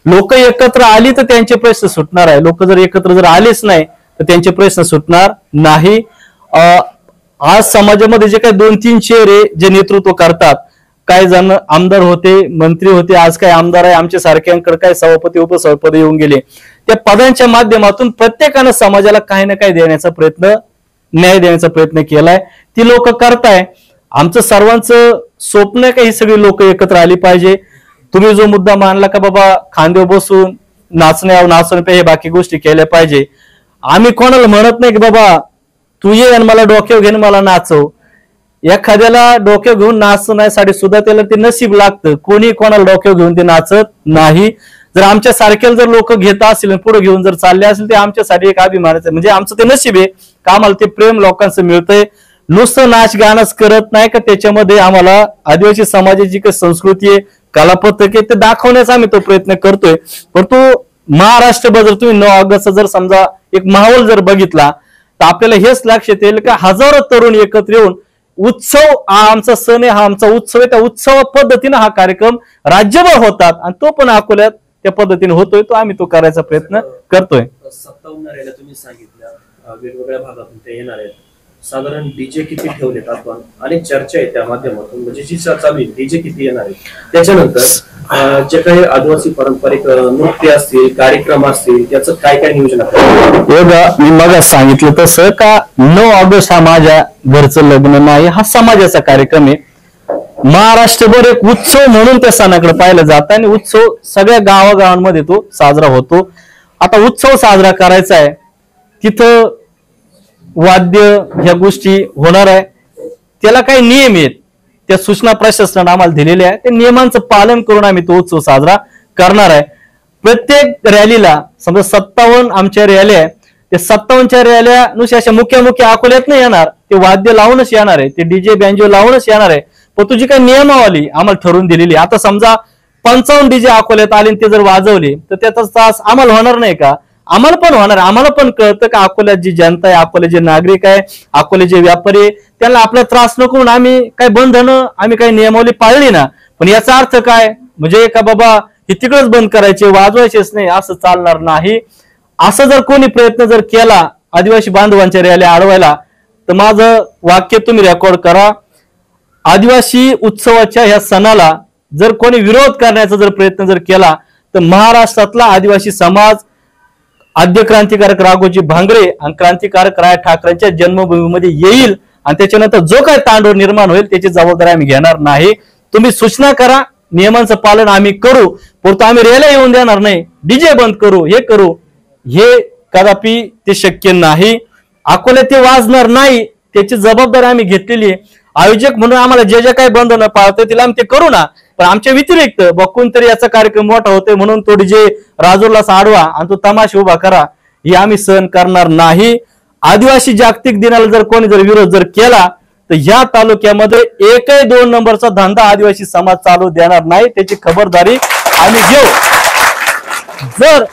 लोक एकत्र आली तर त्यांचे प्रश्न सुटणार आहे, लोक जर एकत्र जर आलेच नाही तर त्यांचे प्रश्न सुटणार नाही. आज समाजामध्ये जे काही 2-3 चेहरे जे नेतृत्व करतात, काही जण आमदार होते, मंत्री होते, आज काय आमदार आहे, आमच्या सारख्यांकडे काय सभापती उपसभापती येऊन गेले, त्या पदांच्या माध्यमातून प्रत्येकानं समाजाला काही ना काही देण्याचा प्रयत्न, न्याय देण्याचा प्रयत्न केलाय. ती लोक करताय. आमचं सर्वांचं स्वप्न आहे का ही सगळी लोक एकत्र आली पाहिजे. तुम्ही जो मुद्दा मांडला का बाबा खांद्यावर बसून नाचणं हे बाकी गोष्टी केल्या पाहिजे, आम्ही कोणाला म्हणत नाही की बाबा तू ये आणि मला डोक्यावर घेऊन मला नाचव. एखाद्याला डोक्यावर घेऊन नाचण्यासाठी सुद्धा त्याला ते नशीब लागतं, कोणी कोणाला डोक्यावर घेऊन ते नाचत नाही. जर आमच्या सारख्याला जर लोक घेत असतील पुढे घेऊन जर चालले असेल ते आमच्यासाठी एक अभिमानाचं, म्हणजे आमचं ते नशीब आहे का आम्हाला ते प्रेम लोकांचं मिळतंय. नुसतं नाच गाणंच करत नाही का त्याच्यामध्ये आम्हाला आदिवासी समाजाची काही संस्कृती आहे, कलापथक आहे, ते दाखवण्याचा आम्ही तो प्रयत्न करतोय. परंतु महाराष्ट्रभर जर तुम्ही 9 ऑगस्टचा जर समजा एक माहोल जर बघितला तर आपल्याला हेच लक्षात येईल का हजारो तरुण एकत्र येऊन उत्सव, हा आमचा सण आहे, हा आमचा उत्सव आहे, त्या उत्सव पद्धतीने हा कार्यक्रम राज्यभर होतात आणि तो पण अकोल्यात त्या पद्धतीने होतोय, तो आम्ही तो करायचा प्रयत्न करतोय. 57 रॅल्या तुम्ही सांगितल्या, वेगवेगळ्या भागातून ते येणार आहेत. साधारण डीजे किती ठेवलेत आपण, अनेक चर्चा आहे त्या माध्यमातून, म्हणजे जी चालू आहे डीजे किती येणार आहे. त्याच्यानंतर जे काही आदिवासी पारंपरिक नृत्य असतील, कार्यक्रम असतील, त्याचं काय काय नियोजन आहे? मी मग सांगितलं तसं का 9 ऑगस्ट हा माझ्या घरचं लग्न नाही, हा समाजाचा कार्यक्रम आहे. महाराष्ट्रभर एक उत्सव म्हणून त्या सणाकडे पाहिलं जातं आणि उत्सव सगळ्या गावागावांमध्ये तो साजरा होतो. आता उत्सव साजरा करायचा आहे, तिथं वाद्य ह्या गोष्टी होणार आहे, त्याला काही नियम आहेत, त्या सूचना प्रशासनाने आम्हाला दिलेल्या आहे, त्या नियमांचं पालन करून आम्ही तो उत्सव साजरा करणार आहे. प्रत्येक रॅलीला समजा 57 आमच्या रॅल्या आहे, त्या 57च्या रॅल्या नुसत्या अशा मुख्य अकोल्यात नाही येणार, ते वाद्य लावूनच येणार आहे, ते डीजे बँजो लावूनच येणार आहे. पण तुझी काही नियमावली आम्हाला ठरवून दिलेली. आता समजा 55 डीजे अकोल्यात आले ते जर वाजवले तर त्याचा त्रास आम्हाला होणार नाही का? आम्हाला पण होणार. आम्हाला पण कळतं का अकोल्यात जी जनता आहे, अकोले जे नागरिक आहे, अकोले जे व्यापारी आहे, त्यांना आपला त्रास नको म्हणून आम्ही काही बंधनं, आम्ही काही नियमावली पाळली ना. पण याचा अर्थ काय म्हणजे का बाबा हे तिकडच बंद करायचे, वाजवायचेच नाही, असं चालणार नाही. असं जर कोणी प्रयत्न जर केला आदिवासी बांधवांच्या रॅल्या अडवायला तर माझं वाक्य तुम्ही रेकॉर्ड करा. आदिवासी उत्सवाच्या या सणाला जर कोणी विरोध करण्याचा जर प्रयत्न जर केला तर महाराष्ट्रातला आदिवासी समाज आद्य क्रांतिकारक राघोजी भांगरे आणि क्रांतिकारक राय ठाकरेंच्या जन्मभूमीमध्ये येईल आणि त्याच्यानंतर जो काही तांडव निर्माण होईल त्याची जबाबदारी आम्ही घेणार नाही. तुम्ही सूचना करा, नियमांचं पालन आम्ही करू, परंतु आम्ही रॅल्या येऊन देणार नाही, डीजे बंद करू, हे करू, हे कदापि ते शक्य नाही. अकोल्यात ते वाजणार नाही, त्याची जबाबदारी आम्ही घेतलेली आहे. आयोजक म्हणून आम्हाला जे जे काही बंधनं पाळतोय तिला आम्ही ते करू ना, पण आमच्या व्यतिरिक्त बघून तरी याचा कार्यक्रम मोठा होतोय म्हणून तो डीजे राजूरला साडवा आणि तो तमाशा उभा करा, हे आम्ही सहन करणार नाही. आदिवासी जागतिक दिनाला जर कोणी जर विरोध जर केला तर या तालुक्यामध्ये एकही 2 नंबरचा धंदा आदिवासी समाज चालू देणार नाही, त्याची खबरदारी आम्ही घेऊ. जर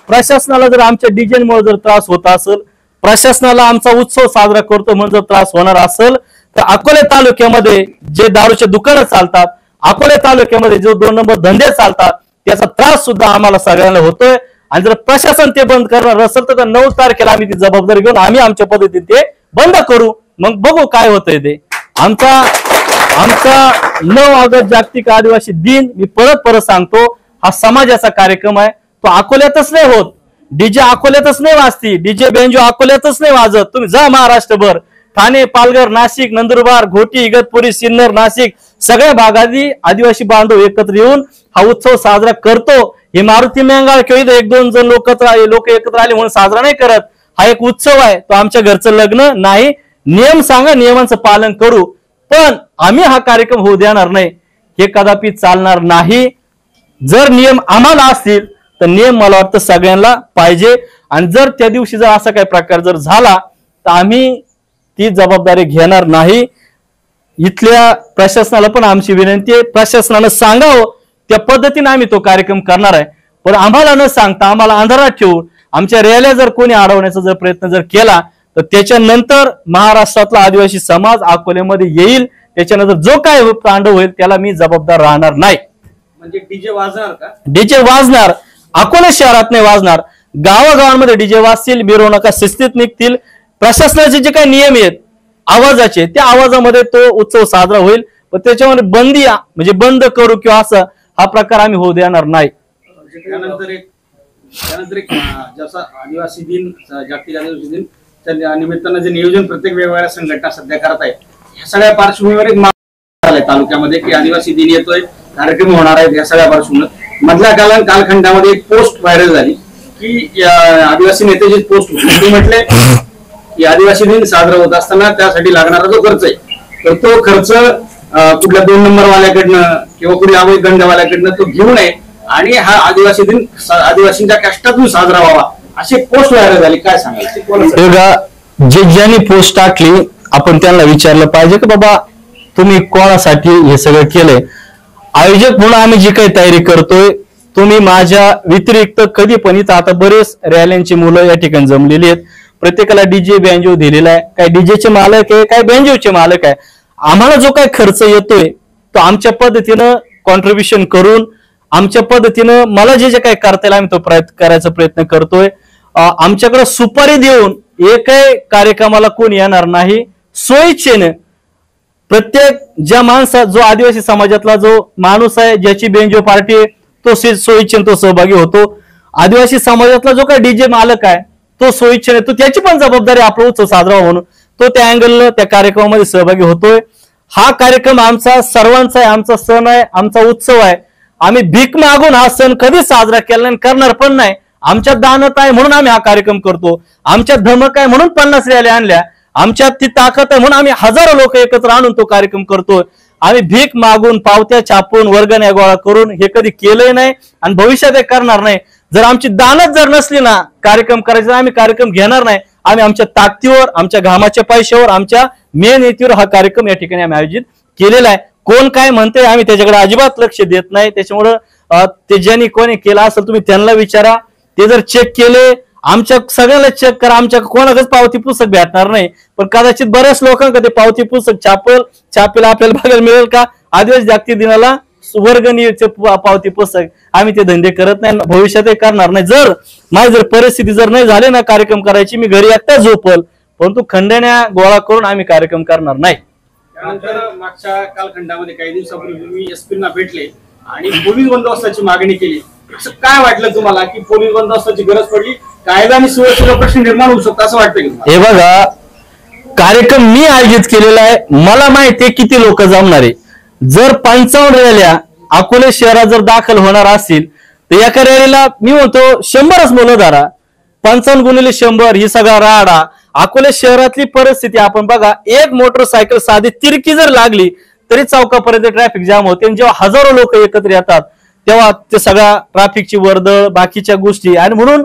प्रशासनाला जर आमच्या डीजेमुळे जर त्रास होत असेल, प्रशासनाला आमचा उत्सव साजरा करतो म्हणून जर त्रास होणार असेल तर अकोले तालुक्यामध्ये जे दारूचे दुकानं चालतात, अकोले तालुक्यामध्ये जो 2 नंबर धंदे चालतात, त्याचा त्रास सुद्धा आम्हाला सगळ्यांना होतोय. आणि जर प्रशासन ते बंद करणार असेल तर 9 तारखेला आम्ही ती जबाबदारी घेऊन आम्ही आमच्या पद्धतीने ते बंद करू, मग बघू काय होतंय ते. आमचा 9 ऑगस्ट जागतिक आदिवासी दिन, मी परत सांगतो, हा समाजाचा कार्यक्रम आहे. तो अकोल्यातच नाही होत, डीजे अकोल्यातच नाही वाजती, डीजे बेंजो अकोल्यातच नाही वाजत. तुम्ही जा महाराष्ट्रभर, ठाणे, पालघर, नाशिक, नंदुरबार, घोटी, इगतपुरी, सिन्नर, नाशिक सगळ्या भागातील आदिवासी बांधव एकत्र येऊन हा उत्सव साजरा करतो. हे मारुती मेंगाळ किंवा इथं 1-2 जण लोक एकत्र आले म्हणून साजरा नाही करत. हा एक उत्सव आहे, तो आमच्या घरचं लग्न नाही. नियम सांगा, नियमांचं पालन करू, पण आम्ही हा कार्यक्रम होऊ देणार नाही, हे कदापि चालणार नाही. जर नियम आम्हाला असतील तर नियम मला वाटतं सगळ्यांना पाहिजे. आणि जर त्या दिवशी जर असा काही प्रकार जर झाला तर आम्ही ती जबाबदारी घेणार नाही. इथल्या प्रशासनाला पण आमची विनंती आहे, प्रशासनानं सांगावं त्या पद्धतीने आम्ही तो कार्यक्रम करणार आहे. पण आम्हाला न सांगता आम्हाला अंधारात ठेवून आमच्या रॅल्या जर कोणी अडवण्याचा जर प्रयत्न जर केला तर त्याच्यानंतर महाराष्ट्रातला आदिवासी समाज अकोल्यामध्ये येईल. त्याच्यानंतर जो काय तांडव होईल त्याला मी जबाबदार राहणार नाही. म्हणजे डीजे वाजणार का? डीजे वाजणार, अकोला शहरात नाही वाजणार, गावागावांमध्ये डीजे वाजतील, मिरवणुका शिस्तीत निघतील. प्रशासनाचे जे काही नियम आहेत आवाजाचे, त्या आवाजामध्ये तो उत्सव साजरा होईल. पण त्याच्यामध्ये बंदी म्हणजे बंद करू किंवा असं हा प्रकार आम्ही होऊ देणार नाही. त्यानंतर एक जसा आदिवासी दिन, जागतिक आदिवासी दिन त्या निमित्तानं जे नियोजन प्रत्येक वेगवेगळ्या संघटना सध्या करत आहेत, या सगळ्या पार्श्वभूमीवर एक झालंय तालुक्यामध्ये की आदिवासी दिन येतोय, कार्यक्रम होणार आहेत. या सगळ्या पार्श्वभूमीवर मधल्या कालखंडामध्ये एक पोस्ट व्हायरल झाली की आदिवासी नेत्याची पोस्ट होती. ते म्हटले की आदिवासी दिन साजरा होत असताना त्यासाठी लागणारा जो खर्च आहे तर तो खर्च कुठल्या 2 नंबरवाल्याकडनं किंवा कुठल्या अवैध धंद्यावाल्याकडनं तो घेऊ नये आणि हा आदिवासी दिन आदिवासींच्या कष्टातून साजरा व्हावा, अशी पोस्ट व्हायरल झाली. काय सांगायचं? ज्यांनी पोस्ट टाकली आपण त्यांना विचारलं पाहिजे की बाबा तुम्ही कोणासाठी हे सगळं केलंय. आयोजक म्हणून आम्ही जी काही तयारी करतोय, तुम्ही माझ्या व्यतिरिक्त कधी पण इथं आता बरेच रॅल्यांची मुलं या ठिकाणी जमलेली आहेत. प्रत्येकाला डीजे बँजो दिलेला आहे. काही डीजेचे मालक आहे, काही बँजोचे मालक आहे. आम्हाला जो काही खर्च येतोय तो आमच्या पद्धतीनं कॉन्ट्रीब्युशन करून आमच्या पद्धतीनं मला जे काही करता येईल आम्ही तो करायचा प्रयत्न करतोय. आमच्याकडे सुपारी देऊन एकही कार्यक्रमाला कोण येणार नाही. सोयीच्छेने प्रत्येक ज्या माणसा जो आदिवासी समाजातला जो माणूस आहे ज्याची बेंजो पार्टी आहे तो सोयीच्छेने तो सहभागी होतो. आदिवासी समाजातला जो काही डीजे मालक आहे तो सोयीच्छेने तो त्याची पण जबाबदारी आपला उत्सव साजरा म्हणून तो त्या अँगलनं त्या कार्यक्रमामध्ये सहभागी होतोय. हा कार्यक्रम आमचा सर्वांचा आहे, आमचा सण आहे, आमचा उत्सव आहे. आम्ही भीक मागून हा सण कधी साजरा केला नाही, करणार पण नाही. आमच्यात दानत आहे म्हणून आम्ही हा कार्यक्रम करतो. आमच्यात धमक आहे म्हणून 50 रॅल्या आणल्या. आमच्यात ती ताकद आहे म्हणून आम्ही हजारो लोक एकत्र आणून तो कार्यक्रम करतोय. आम्ही भीक मागून, पावत्या छापून, वर्गण्या गोळा करून हे कधी केलंय नाही आणि भविष्यात हे करणार नाही. जर आमची दानत जर नसली ना कार्यक्रम करायचा, आम्ही कार्यक्रम घेणार नाही. आम्ही आमच्या ताकदीवर, आमच्या घामाच्या पैशावर, आमच्या मेन येतीवर हा कार्यक्रम या ठिकाणी आम्ही आयोजित केलेला आहे. कोण काय म्हणते आम्ही त्याच्याकडे अजिबात लक्ष देत नाही. त्याच्यामुळं ते ज्यांनी कोणी केलं असेल तुम्ही त्यांना विचारा. ते जर चेक केले, आमच्या सगळ्यांना चेक करा. आमच्या कोणाकच पावती पुस्तक भेटणार नाही, पण कदाचित बऱ्याच लोकांना ते पावती पुस्तक छापेल आपल्याला बघायला मिळेल का? आदिवासी जागतिक दिनाला वर्गणीचे पावती पुस्तक आम्ही ते धंदे करत नाही, भविष्यातही करणार नाही. जर माझी जर परिस्थिती जर नाही झाली ना कार्यक्रम करायची, मी घरी एकटा झोपल, परंतु खंडण्या गोळा करून आम्ही कार्यक्रम करणार नाही. त्यानंतर मागच्या कालखंडामध्ये काही दिवसापूर्वी मी एसपींना भेटले आणि पोलीस बंदोबस्ताची मागणी केली. असं काय वाटलं तुम्हाला की पोलीस बंदोबस्ताची गरज पडली, कायदा आणि सुव्यवस्थेचा प्रश्न निर्माण होऊ शकतो असं वाटतं की? हे बघा, कार्यक्रम मी आयोजित केलेला आहे, मला माहिती आहे किती लोक जमणार आहे. जर 55 रॅल्या अकोले शहरात जर दाखल होणार असतील तर एका रॅलीला मी म्हणतो 100च मुलं धरा. 55 गुणिले 100 ही सगळा राडा. अकोले शहरातली परिस्थिती आपण बघा, एक मोटरसायकल साधी तिरकी जर लागली तरी चौकापर्यंत ट्रॅफिक जाम होते. आणि जेव्हा हजारो लोक एकत्र येतात तेव्हा ते सगळ्या ट्रॅफिकची वर्दळ, बाकीच्या गोष्टी. आणि म्हणून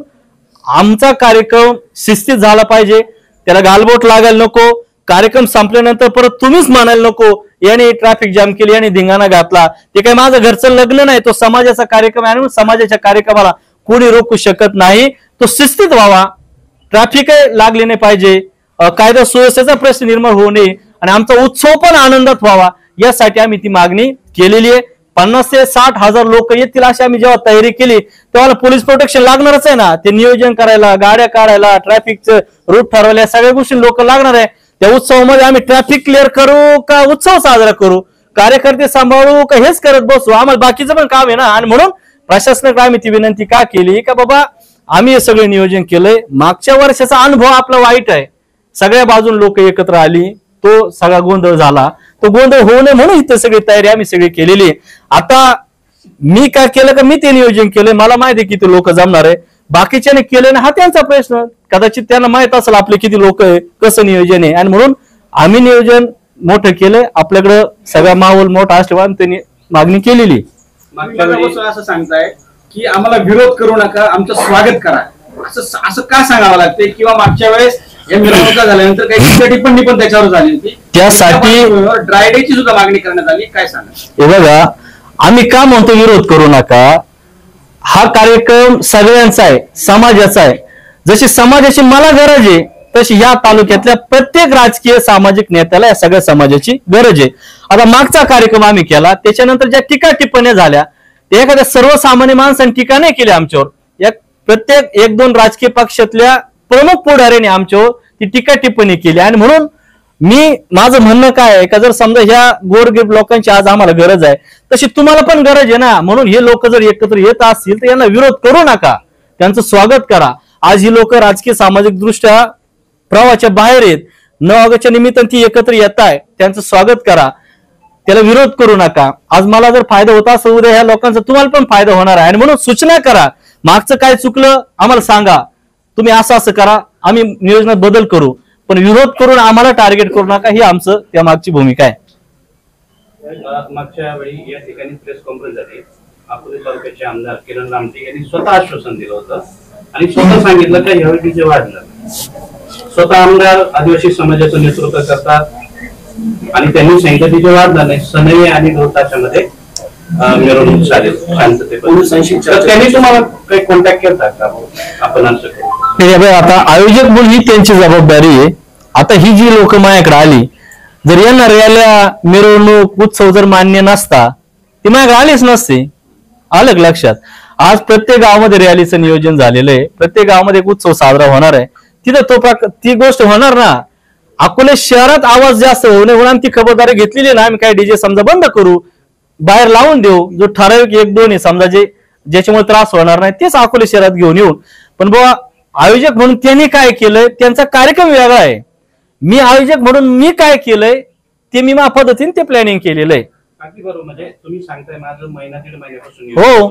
आमचा कार्यक्रम शिस्तीत झाला पाहिजे, त्याला गालबोट लागायला नको. कार्यक्रम संपल्यानंतर परत तुम्हीच म्हणायला नको याने ट्रॅफिक जाम केली, याने धिंगाणा घातला. ते काही माझं घरचं लग्न नाही, तो समाजाचा कार्यक्रम आहे. समाजाच्या कार्यक्रमाला कोणी रोखू शकत नाही. तो शिस्तीत व्हावा, ट्रॅफिक लागली नाही पाहिजे, कायदा सुव्यवस्थेचा प्रश्न निर्माण होऊ नये आणि आमचा उत्सव पण आनंदात व्हावा, यासाठी आम्ही ती मागणी केलेली आहे. 50 ते 60 हजार लोक येतील अशी आम्ही जेव्हा तयारी केली तेव्हा पोलीस प्रोटेक्शन लागणारच आहे ना. ते नियोजन करायला, गाड्या काढायला, ट्रॅफिकचं रूट ठरवायला, या सगळ्या गोष्टी लोक लागणार आहे. त्या उत्सवामध्ये आम्ही ट्रॅफिक क्लिअर करू का उत्सव साजरा करू, कार्यकर्ते सांभाळू का हेच करत बसू, आम्हाला बाकीचं पण काम आहे ना. आणि म्हणून प्रशासनाकडे आम्ही ती विनंती का केली का बाबा आम्ही हे सगळं नियोजन केलंय. मागच्या वर्षाचा अनुभव आपला वाईट आहे, सगळ्या बाजून लोक एकत्र आली, तो सगळा गोंधळ झाला. तो गोंधळ होऊ नये म्हणून इथं सगळी तयारी आम्ही सगळी केलेली आहे. आता मी काय केलं का मी ते नियोजन केलंय, मला माहिती आहे किती लोक जमणार आहे, बाकीच्याने केले ना हा त्यांचा प्रश्न, कदाचित त्यांना माहित असेल आपले किती लोक आहे, कसं नियोजन आहे, आणि म्हणून आम्ही नियोजन मोठं केलंय. आपल्याकडं सगळा माहोल मोठा असल्यामुळे त्यांनी मागणी केलेली. मागच्या वेळेस असं सांगताय की आम्हाला विरोध करू नका, आमचं स्वागत करा, असं का सांगावं लागते? किंवा मागच्या वेळेस या मिरवणुका झाल्यानंतर काही टिप्पणी पण त्याच्यावर झाली होती, त्यासाठी ड्राय डेची सुद्धा मागणी करण्यात आली, काय सांगा? हे बघा, आम्ही का म्हणतो विरोध करू नका, हा कार्यक्रम सगळ्यांचा आहे, समाजाचा आहे. जशी समाजाची मला गरज आहे तशी या तालुक्यातल्या प्रत्येक राजकीय सामाजिक नेत्याला या सगळ्या समाजाची गरज आहे. आता मागचा कार्यक्रम आम्ही केला, त्याच्यानंतर ज्या टीका टिप्पण्या झाल्या त्या एखाद्या सर्वसामान्य माणसाने टीका नाही केली आमच्यावर, या प्रत्येक 1-2 राजकीय पक्षातल्या प्रमुख पुढाऱ्यांनी आमच्यावर ती टीका टिप्पणी केली. आणि म्हणून माझं म्हणणं काय आहे का, जर समजा ह्या गोरगरीब लोकांची आज आम्हाला गरज आहे तशी तुम्हाला पण गरज आहे ना, म्हणून हे लोक जर एकत्र येत असतील तर यांना विरोध करू नका, त्यांचं स्वागत करा. आज ही लोक राजकीय सामाजिक दृष्ट्या प्रवाहाच्या बाहेर आहेत, 9 ऑगस्टच्या निमित्ताने ती एकत्र येत आहे, त्यांचं स्वागत करा, त्याला विरोध करू नका. आज मला जर फायदा होता असेल, उद्या ह्या लोकांचा तुम्हाला पण फायदा होणार आहे. आणि म्हणून सूचना करा, मागचं काय चुकलं आम्हाला सांगा, तुम्ही असं करा, आम्ही नियोजनात बदल करू, पण विरोध करून आम्हाला टार्गेट करू नका, ही आमचं त्या मागची भूमिका आहे. मागच्या वेळी या ठिकाणी प्रेस कॉन्फरन्स झाली, अकोले तालुक्याचे आमदार किरण लामटे यांनी स्वतः आश्वासन दिलं होतं आणि स्वतः सांगितलं का यावेळी डीजे वाढणार. स्वतः आमदार आदिवासी समाजाचं नेतृत्व करतात आणि त्यांनी सांगितलं डीजे वाढणार नाही, सनई आणि ढोल-ताशामध्ये मिरवणूक चालेल शांततेत. त्यांनी तुम्हाला काही कॉन्टॅक्ट केला का आपण असं करू? आता आयोजक म्हणून ही त्यांची जबाबदारी आहे. आता ही जी लोक माझ्याकडे आली, जर यांना रॅल्या मिरवणूक उत्सव जर मान्य नसता ती माझ्याकडे आलीच नसते. आलं लक्षात? आज प्रत्येक गावामध्ये रॅलीचं नियोजन झालेलं आहे, प्रत्येक गावामध्ये एक उत्सव साजरा होणार आहे, तिथं ती गोष्ट होणार ना. अकोले शहरात आवाज जास्त होऊ नये म्हणून आम्ही ती खबरदारी घेतलेली ना. आम्ही काय डीजे समजा बंद करू, बाहेर लावून देऊ, जो ठराविक 1-2 आहे समजा ज्याच्यामुळे त्रास होणार नाही तेच अकोले शहरात घेऊन येऊन. पण बाबा आयोजक म्हणून त्यांनी काय केलंय, त्यांचा कार्यक्रम वेगळा आहे. मी आयोजक म्हणून मी काय केलंय ते मी माझ्या पद्धतीने ते प्लॅनिंग केलेलं आहे. अगदी बरोबर. म्हणजे तुम्ही सांगताय माझं 1-1.5 महिन्यापासून हो.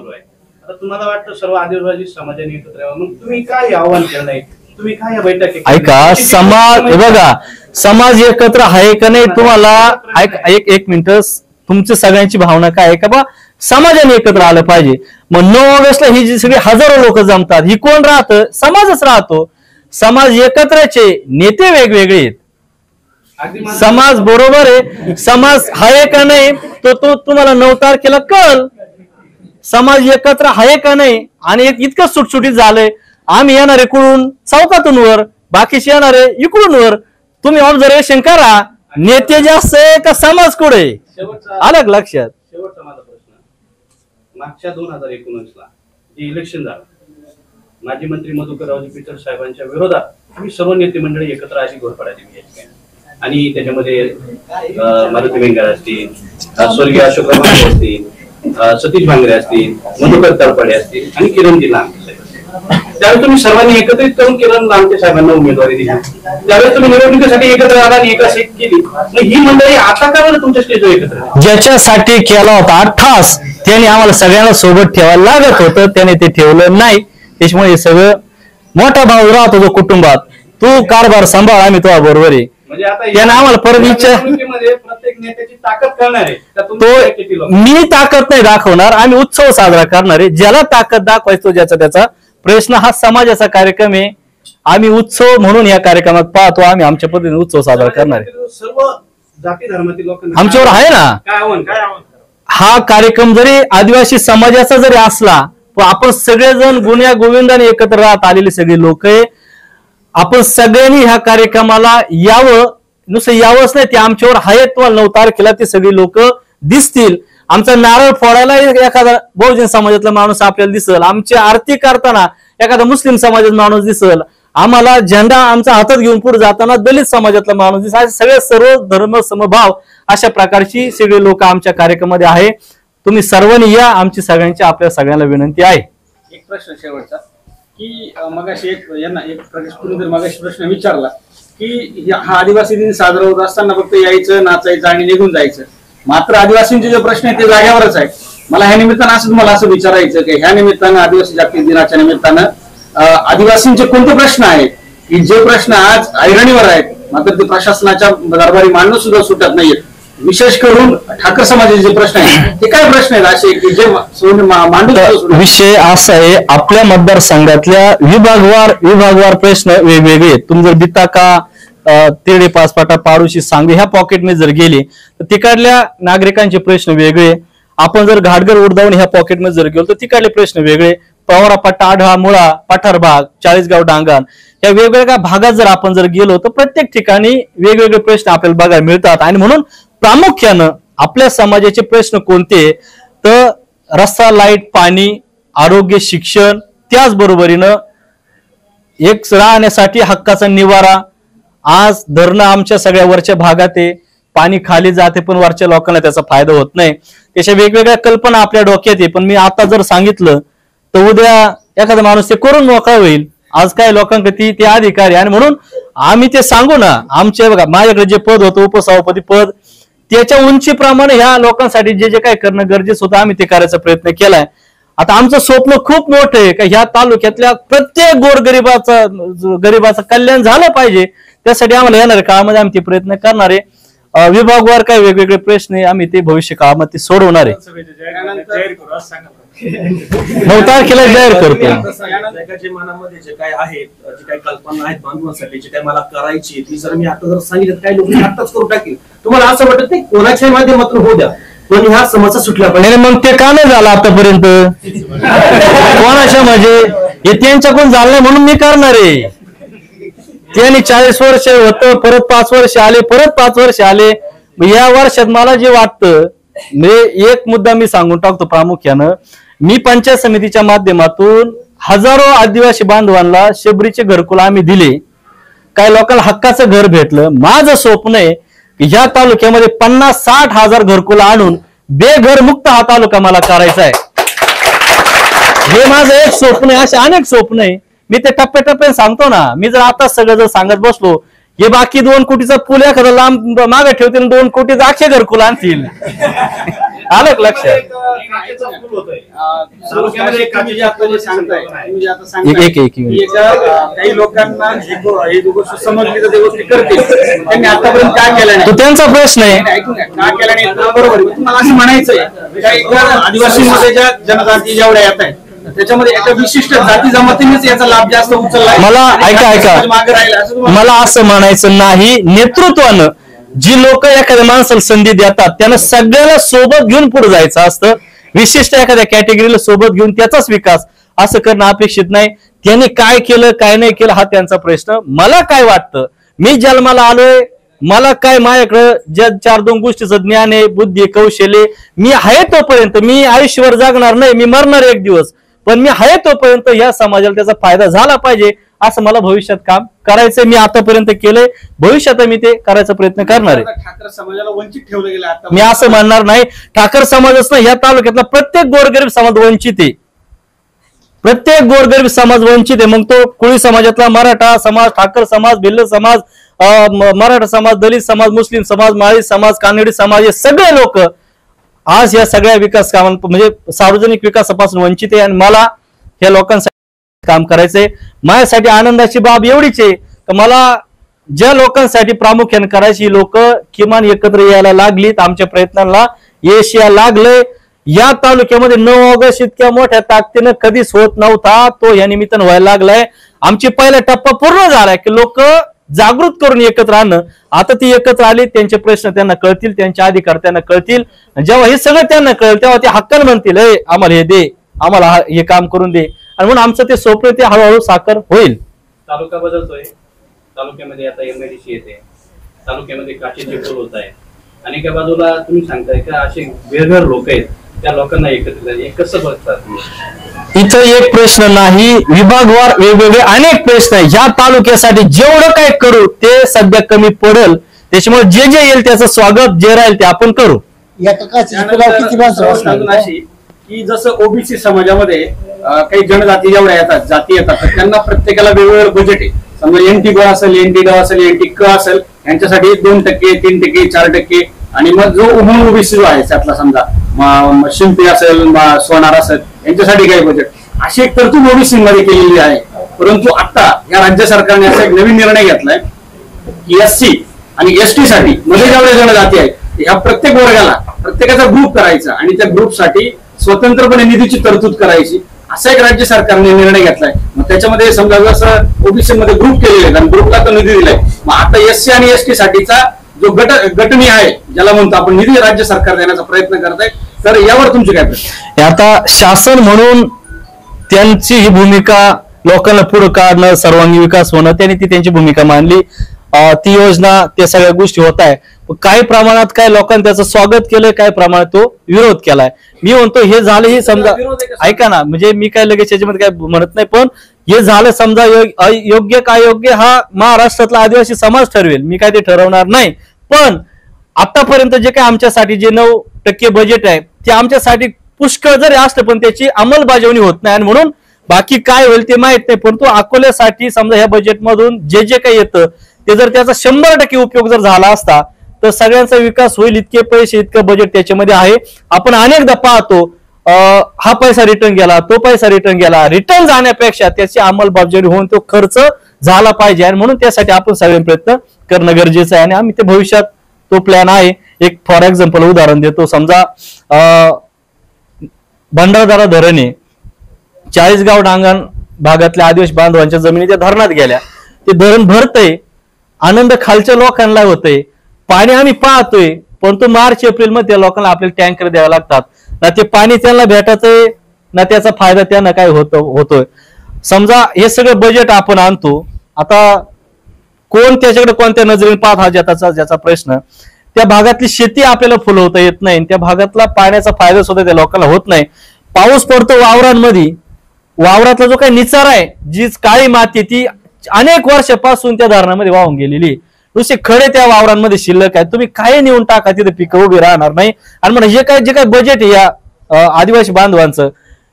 आता तुम्हाला वाटतं सर्व आदिवासी समाजाने एकत्र यावं, मग तुम्ही काय आव्हान केलं नाही, तुम्ही काय या बैठकीत ऐका, समाज बघा, समाज एकत्र आहे का नाही तुम्हाला एक मिनिट, तुमची सगळ्यांची भावना काय आहे का बा समाजाने एकत्र आलं पाहिजे. मग 9 ऑगस्टला ही जी सगळी हजारो लोक जमतात, ही कोण राहतं? समाजच राहतो. समाज एकत्रचे, नेते वेगवेगळे आहेत, समाज बरोबर आहे. समाज आहे का नाही तो तुम्हाला 9 तारखेला कळल. समाज एकत्र आहे का नाही. आणि इतकं सुटसुटीत झालंय, आम्ही येणारे कुठून चौकातून वर, बाकीचे येणारे इकडून वर. तुम्ही ऑब्झर्वेशन करा, नेते जास्त आहे का समाज कुठे? अलग लक्षात. शेवटचा माझा प्रश्न, मागच्या 2019ला जे इलेक्शन झालं, माजी मंत्री मधुकररावजी पिचड साहेबांच्या विरोधात तुम्ही सर्व नेते मंडळी एकत्र अशी घोरपडा दिली आणि त्याच्यामध्ये मारुती वेंगार असतील, स्वर्गीय अशोकराव भांगरे असतील, सतीश भांगरे असतील, मधुकर तळपडे असतील आणि किरणजी लामटे साहेब असतील. त्यावेळेस तुम्ही सर्वांनी एकत्रित करून किरण लामटे साहेबांना उमेदवारी दिली. त्यावेळेस तुम्ही निवडणुकीसाठी एकत्र आला आणि एका सीट केली. ही मंडळी आता का बरं तुमच्या स्टेजवर एकत्र? ज्याच्यासाठी केला होता अठ्ठास, त्याने आम्हाला सगळ्यांना सोबत ठेवायला लागत होतं, त्याने ते ठेवलं नाही. त्याच्यामुळे हे सगळं मोठा भाऊ राहतो जो कुटुंबात, तू कारभार सांभाळ, आम्ही तुझ्या बरोबर आहे. म्हणजे आता त्याने आम्हाला परत इच्छा, प्रत्येक नेत्याची ताकद करणार आहे तो मी ताकद नाही दाखवणार, आम्ही उत्सव साजरा करणार आहे. ज्याला ताकद दाखवायचो ज्याचा त्याचा प्रश्न, हा समाजाचा कार्यक्रम आहे. आम्ही उत्सव म्हणून या कार्यक्रमात पाहतो, आम्ही आमच्या पद्धतीने उत्सव साजरा करणार आहे. सर्व जाती धर्मातील लोक आमच्यावर आहे ना. काय आव्हान हा कार्यक्रम जरी आदिवासी समाजाचा जरी असला, पण आपण सगळेजण गुन्ह्या गोविंदाने एकत्र राहत आलेले सगळे लोक आहे. आपण सगळ्यांनी ह्या कार्यक्रमाला यावं, नुसतं यावंच नाही, ते आमच्यावर आहेत. तुम्हाला 9 तारखेला ते सगळी लोक दिसतील. आमचा नारळ फोडायला एखादा बहुजन समाजातला माणूस आपल्याला दिसल, आमची आरती करताना एखादा मुस्लिम समाजाचा माणूस दिसल, आम्हाला झेंडा आमचा हातात घेऊन पुढे जाताना दलित समाजातला माणूस दिसल. सगळे सर्व धर्म समभाव अशा प्रकारची सगळे लोक आमच्या कार्यक्रमामध्ये आहे. तुम्ही सर्वांनी या, आमची सगळ्यांची आपल्या सगळ्यांना विनंती आहे. एक प्रश्न शेवटचा, की मगाशी एक प्रकाश पुरंदर मगाशी प्रश्न विचारला की हा आदिवासी दिन साजरा होत असताना फक्त यायचं, नाचायचं आणि निघून जायचं. मात्र आदिवासींचे जे प्रश्न आहेत ते जाग्यावरच आहे. मला ह्या निमित्तानं असं तुम्हाला असं विचारायचं की ह्या निमित्तानं आदिवासी जागतिक दिनाच्या निमित्तानं आदिवासींचे कोणते प्रश्न आहेत की जे प्रश्न आज ऐरणीवर आहेत मात्र ते प्रशासनाच्या दरबारी मांडणं सुद्धा सुटत नाहीये. विशेष करून ठाकर समाजाचे जे प्रश्न आहेत ते काय प्रश्न आहेत असे की जे मांडू. विषय असा आहे, आपल्या मतदारसंघातल्या विभागवार प्रश्न वेगवेगळे आहेत. तुम्ही जर बिताका, तेरडे, पाचपाटा, पाडोशी, सांगवी ह्या पॉकेटमध्ये जर गेले तर तिकडल्या नागरिकांचे प्रश्न वेगळे. आपण जर घाटगर उडदावून ह्या पॉकेटमध्ये जर गेलो तर तिकडले प्रश्न वेगळे. पवारा पट्टा, आढळा, मुळा, पठार भाग, चाळीसगाव, डांगण या वेगवेगळ्या भागात जर आपण जर गेलो तर प्रत्येक ठिकाणी वेगवेगळे प्रश्न आपल्याला बघायला मिळतात. आणि म्हणून प्रामुख्यानं आपल्या समाजाचे प्रश्न कोणते तर रस्ता, लाईट, पाणी, आरोग्य, शिक्षण, त्याचबरोबरीनं एक राहण्यासाठी हक्काचा निवारा. आज धरणं आमच्या सगळ्या वरच्या भागात आहे, पाणी खाली जाते पण वरच्या लोकांना त्याचा फायदा होत नाही. त्याच्या वेगवेगळ्या कल्पना आपल्या डोक्यात आहे, पण मी आता जर सांगितलं तर उद्या एखादा माणूस ते करून मोकळा होईल. आज काय लोकांकडे ते अधिकारी आणि म्हणून आम्ही ते सांगू ना. आमच्या बघा माझ्याकडे जे पद होतं उपसभापती पद, त्याच्या उंचीप्रमाणे ह्या लोकांसाठी जे जे काय करणं गरजेचं होतं आम्ही ते करायचा प्रयत्न केलाय. आता आमचं स्वप्न खूप मोठं आहे का ह्या तालुक्यातल्या प्रत्येक गरीबाचं कल्याण झालं पाहिजे. त्यासाठी आम्हाला येणाऱ्या काळामध्ये आम्ही ते प्रयत्न करणार आहे. विभागवार काय वेगवेगळे प्रश्न आहे आम्ही ते भविष्य काळामध्ये सोडवणार आहे. 9 तारखेला जाहीर करतो. जे मनामध्ये जे काय आहेत, जे काही कल्पना आहेत बांधवांसाठी जे काय मला करायची ती जर मी आता जर सांगितलं काही लोक आताच करून टाकेल. तुम्हाला असं वाटत नाही कोणाच्या माध्यमातून होऊ द्या पण ह्या समस्या सुटल्या पाहिजे. मग ते का नाही झालं आतापर्यंत कोणाच्या म्हणजे हे त्यांच्याकडून झालं नाही म्हणून मी करणार आहे. त्यांनी 40 वर्ष होतं, परत 5 वर्ष आले, परत 5 वर्ष आले. या वर्षात मला जे वाटतं म्हणजे एक मुद्दा मी सांगून टाकतो प्रामुख्यानं. मी पंचायत समितीच्या माध्यमातून हजारो आदिवासी बांधवांना शबरीचे घरकुल आम्ही दिले. काही लोकांना हक्काचं घर भेटलं. माझं स्वप्न आहे की ह्या तालुक्यामध्ये 50-60 हजार घरकुल आणून बेघर मुक्त हा तालुका मला करायचा आहे. हे माझं एक स्वप्न आहे. असे अनेक स्वप्न आहे. मी ते टप्प्याटप्प्याने सांगतो ना. मी जर आता सगळं जर सांगत बसलो हे बाकी 2 कोटीचा पूल एखादा लांब मागे ठेवतील 2 कोटीचं अक्षय घरकुल आणतील. आलं लक्षात. काही लोकांना ही गोष्ट समजली तर ते गोष्टी करतील. त्यांनी आतापर्यंत काय केलं नाही तो त्यांचा प्रश्न आहे. का केलं नाही बरोबर. तुम्हाला असं म्हणायचंय काही आदिवासींमध्ये ज्या जनजाती जेवढ्या येत आहेत त्याच्यामध्ये एका विशिष्ट जाती जमातीनेच याचा लाभ जास्त उचलला. मला ऐका मला असं म्हणायचं नाही. नेतृत्वानं जी लोक एखाद्या माणसाला संधी देतात त्यांना सगळ्याला सोबत घेऊन पुढे जायचं असतं. विशिष्ट एखाद्या कॅटेगरीला सोबत घेऊन त्याचाच विकास असं करणं अपेक्षित नाही. त्यांनी काय केलं काय नाही केलं हा त्यांचा प्रश्न. मला काय वाटतं मी जन्माला आलोय, मला काय माझ्याकडं ज्या 4-2 गोष्टीचं ज्ञान आहे, बुद्धी, कौशल्य मी आहे तोपर्यंत मी आयुष्यभर जगणार नाही. मी मरणार एक दिवस पण मी आहे तोपर्यंत या समाजाला त्याचा फायदा झाला पाहिजे असं मला भविष्यात काम करायचंय. मी आतापर्यंत केलंय, भविष्यात मी ते करायचा प्रयत्न करणार आहे. ठाकर समाजाला वंचित ठेवलं गेलं आता मी असं म्हणणार नाही. ठाकर समाजच नाही या तालुक्यातला प्रत्येक गोरगरीब समाज वंचित आहे. प्रत्येक गोरगरीब समाज वंचित आहे. मग तो कोळी समाजातला मराठा समाज, ठाकर समाज, भिल्ल समाज, मराठा समाज, दलित समाज, मुस्लिम समाज, माळी समाज, कानडी समाज हे सगळे लोक आज या सगळ्या विकास कामां म्हणजे सार्वजनिक विकासापासून वंचित आहे. आणि मला या लोकांसाठी काम करायचंय. माझ्यासाठी आनंदाची बाब एवढीच आहे की मला ज्या लोकांसाठी प्रामुख्याने करायची लोक किमान एकत्र यायला लागलीत. आमच्या प्रयत्नांना यश या लागलंय. या तालुक्यामध्ये 9 ऑगस्ट इतक्या मोठ्या ताकदीनं कधीच होत नव्हता. तो या निमित्तानं व्हायला लागलाय. आमची पहिला टप्पा पूर्ण झालाय की लोक जागृत करून एकत्र आणणं. आता ती एकत्र आली, त्यांचे प्रश्न त्यांना कळतील, त्यांचे अधिकार त्यांना कळतील. जेव्हा हे सगळं त्यांना कळेल तेव्हा ते हक्कानं म्हणतील आम्हाला हे दे, आम्हाला हे काम करून दे. आणि म्हणून आमचं ते स्वप्न ते हळूहळू साकार होईल. तालुका बदलतोय. तालुक्यामध्ये आता MIDC येते. तालुक्यामध्ये काचेचे पूल होत आहे. आणि एका बाजूला तुम्ही सांगताय का असे बेघर लोक आहेत त्या लोकांना एकत्र कसं बघतात. इथं एक प्रश्न नाही, विभागवार वेगवेगळे अनेक प्रश्न आहे. ह्या तालुक्यासाठी जेवढं काय करू ते सध्या कमी पडेल. त्याच्यामुळे जे येईल त्याचं स्वागत जे राहील ते आपण करू. किती की जसं ओबीसी समाजामध्ये काही जनजाती जेवढ्या येतात जाती येतात तर त्यांना प्रत्येकाला वेगवेगळं बजेट आहे. समजा एनटी ग असेल, एनटी ड असेल, एनटी क असेल, यांच्यासाठी 2%, 3%, 4%, आणि मग जो उमून ओबीसी जो आहे त्यातला समजा शिंपी असेल, सोनार असेल, यांच्यासाठी काही बजेट, अशी एक तरतूद ओबीसी मध्ये केलेली आहे. परंतु आता या राज्य सरकारने असा एक नवीन निर्णय घेतलाय की एससी आणि एसटी साठी मध्ये जेवढ्या जनजाती आहेत ह्या प्रत्येक वर्गाला प्रत्येकाचा ग्रुप करायचा आणि त्या ग्रुपसाठी स्वतंत्रपणे निधीची तरतूद करायची, असा एक राज्य सरकारने निर्णय घेतलाय. मग त्याच्यामध्ये समजा जसं ओबीसी मध्ये ग्रुप केलेले आहेत आणि ग्रुपला तो निधी दिलाय, मग आता एससी आणि एसटी साठीचा जो गटणी आहे ज्याला म्हणतो आपण निधी राज्य सरकार देण्याचा प्रयत्न करत आहे. तर यावर तुमचे काय प्रश्न? आता शासन म्हणून त्यांची ही भूमिका लोकांना पुढे काढणं, सर्वांगीण विकास होणं, त्यांनी ती त्यांची भूमिका मांडली. ती योजना त्या सगळ्या गोष्टी होत आहे. काही प्रमाणात काय लोकांनी त्याचं स्वागत केलंय, काही प्रमाणात तो विरोध केलाय. मी म्हणतो हे झालं हे समजा, ऐका ना, म्हणजे मी काय लगेच याच्यामध्ये काय म्हणत नाही, पण हे झालं समजा योग्य काय योग्य हा महाराष्ट्रातला आदिवासी समाज ठरवेल, मी काय ते ठरवणार नाही. पण आतापर्यंत जे काय आमच्यासाठी जे 9% बजेट आहे ते आमच्यासाठी पुष्कळ जरी असलं पण त्याची अंमलबजावणी होत नाही, आणि म्हणून बाकी काय होईल ते माहित नाही. परंतु अकोल्यासाठी समजा ह्या बजेटमधून जे जे काही येतं ते जर त्याचा 100% उपयोग जर झाला असता तर सगळ्यांचा विकास होईल. इतके पैसे, इतकं बजेट त्याच्यामध्ये आहे. आपण अनेकदा पाहतो हा पैसा रिटर्न गेला, तो पैसा रिटर्न गेला. रिटर्न जाण्यापेक्षा त्याची अंमलबजावणी होऊन तो खर्च झाला पाहिजे, आणि म्हणून त्यासाठी आपण सगळे प्रयत्न करणं गरजेचं आहे. आणि आम्ही ते भविष्यात तो प्लॅन आहे. एक फॉर एक्झाम्पल उदाहरण देतो. समजा भंडारदरा धरण आहे, 40 गाव डांगण भागातल्या आदिवासी बांधवांच्या जमिनी त्या धरणात गेल्या. ते धरण भरतंय, आनंद खालच्या लोकांना होतोय, पाणी आम्ही पाहतोय, परंतु मार्च एप्रिल मध्ये त्या लोकांना आपल्याला टँकर द्यावे लागतात. ना ते पाणी त्यांना भेटतंय, ना त्याचा फायदा त्यांना काय होतोय. समजा हे सगळं बजेट आपण आणतो, आता कोण त्याच्याकडे कोणत्या नजरेने पाहत हा ज्याचा प्रश्न. त्या भागातली शेती आपल्याला फुलवता येत नाही, त्या भागातला पाण्याचा फायदा सुद्धा त्या लोकांना होत नाही. पाऊस पडतो वावरांमध्ये, वावरातला जो काही निचार आहे, जी काळी माती ती अनेक वर्षापासून त्या धरणामध्ये वाहून गेलेली, नुसते खडे त्या वावरांमध्ये शिल्लक आहे. तुम्ही काही नेऊन टाका, तिथे पिकं उभी राहणार नाही. आणि म्हणजे जे काय बजेट आहे या आदिवासी बांधवांचं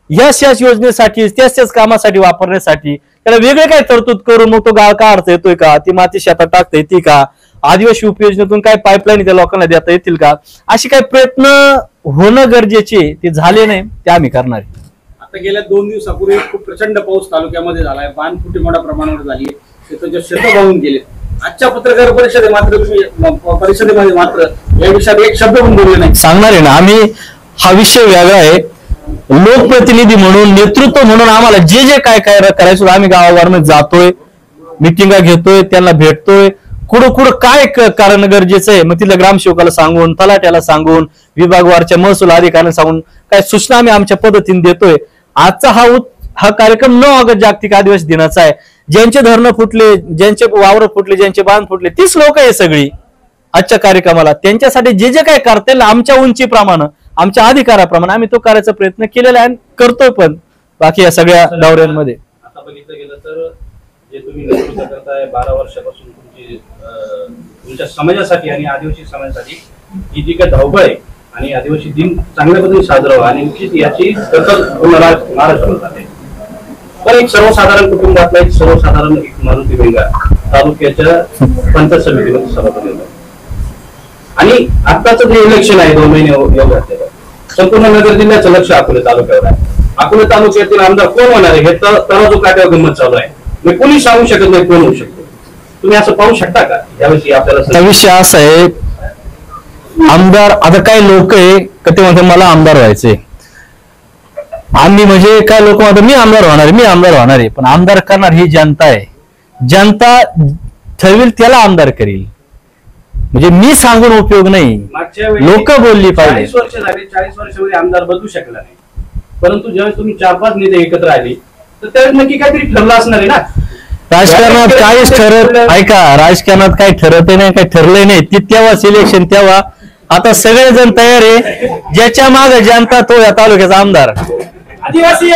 याच योजनेसाठी, त्याच कामासाठी वापरण्यासाठी त्याला वेगळे काय तरतूद करून मग तो गाळ काढता येतोय का, ती माती शेतात टाकता येते का, आदिवासी उपयोजनेतून काय पाईपलाईन त्या लोकांना देता येतील का, असे काही प्रयत्न होणं गरजेचे, ते झाले नाही, ते आम्ही करणार आहे. आता गेल्या 2 दिवसापूर्वी खूप प्रचंड पाऊस तालुक्यामध्ये झालाय, पाणफुटी मोठ्या प्रमाणावर झाली आहे, शेत वाहून गेले. आजच्या पत्रकार परिषदेमध्ये मात्र या विषयात एक शब्द पण बोलले नाही. सांगणार आहे ना आम्ही, हा विषय वेगळा आहे. लोकप्रतिनिधी म्हणून, नेतृत्व म्हणून आम्हाला जे जे काय करायचं आम्ही गावागावामध्ये जातोय, मिटिंगा घेतोय, त्यांना भेटतोय, कुठं काय कारण गरजेचं आहे मग तिथल्या ग्रामसेवकाला सांगून, तलाट्याला सांगून, विभागवारच्या महसूल अधिकाऱ्यांना सांगून काय सूचना आम्ही आमच्या पद्धतीने देतोय. आजचा हा कार्यक्रम 9 ऑगस्ट जागतिक आदिवासी दिनाचा आहे. ज्यांचे धरणं फुटले, ज्यांचे वावर फुटले, ज्यांचे बांध फुटले, तीच लोक आहे सगळी आजच्या कार्यक्रमाला. त्यांच्यासाठी जे जे काय करता येईल आमच्या उंचीप्रमाणे, आमच्या अधिकाराप्रमाणे आम्ही तो करायचा प्रयत्न केलेला आहे, करतोय पण बाकी या सगळ्या दौऱ्यांमध्ये. आता बघितलं गेलं तर जे तुम्ही नेतृत्व करताय 12 वर्षापासून तुमच्या समाजासाठी आणि आदिवासी समाजासाठी ही जी काही धावपळ आहे आणि आदिवासी दिन चांगल्या पद्धतीने साजरा व्हावा आणि निश्चित याची महाराष्ट्र जाते. पण एक सर्वसाधारण कुटुंबातला एक सर्वसाधारण एक मारुती बेंगा तालुक्याच्या पंचायत समितीमध्ये सभापती होता, आणि आताच जे इलेक्शन आहे 2 महिने योग घातलेलं, संपूर्ण नगर जिल्ह्याचं लक्ष अकोले तालुक्यावर आहे. अकोले तालुक्यातील आमदार कोण होणार आहे हे तराजू काट्यावर गंमत चालू आहे. मी कोणी सांगू शकत नाही कोण होऊ शकतो. तुम्ही असं पाहू शकता का याविषयी? आपल्याला विषय असा आहे, आमदार आता काही लोक आहे का ते म्हणतात मला आमदार व्हायचे, आम्ही म्हणजे काय लोक म्हणतात मी आमदार होणार आहे, पण आमदार करणार ही जनता आहे. जनता ठरवेल त्याला आमदार करील, म्हणजे मी सांगून उपयोग नाही, लोक बोलली पाहिजे. 40 वर्ष झाली, 40 वर्षामध्ये आमदार बदलू शकला नाही, परंतु जेव्हा तुम्ही 4-5 नेते एकत्र आले तर त्यावेळेस नक्की काहीतरी ठरलं असणार आहे ना. राजकारणात काहीच ठरत, ऐका, राजकारणात काही ठरत नाही, काही ठरलंय नाही. ती तेव्हाच इलेक्शन तेव्हा. आता सगळेजण तयार आहे, ज्याच्या मागे जनता तो या तालुक्याचा आमदार. आदिवासी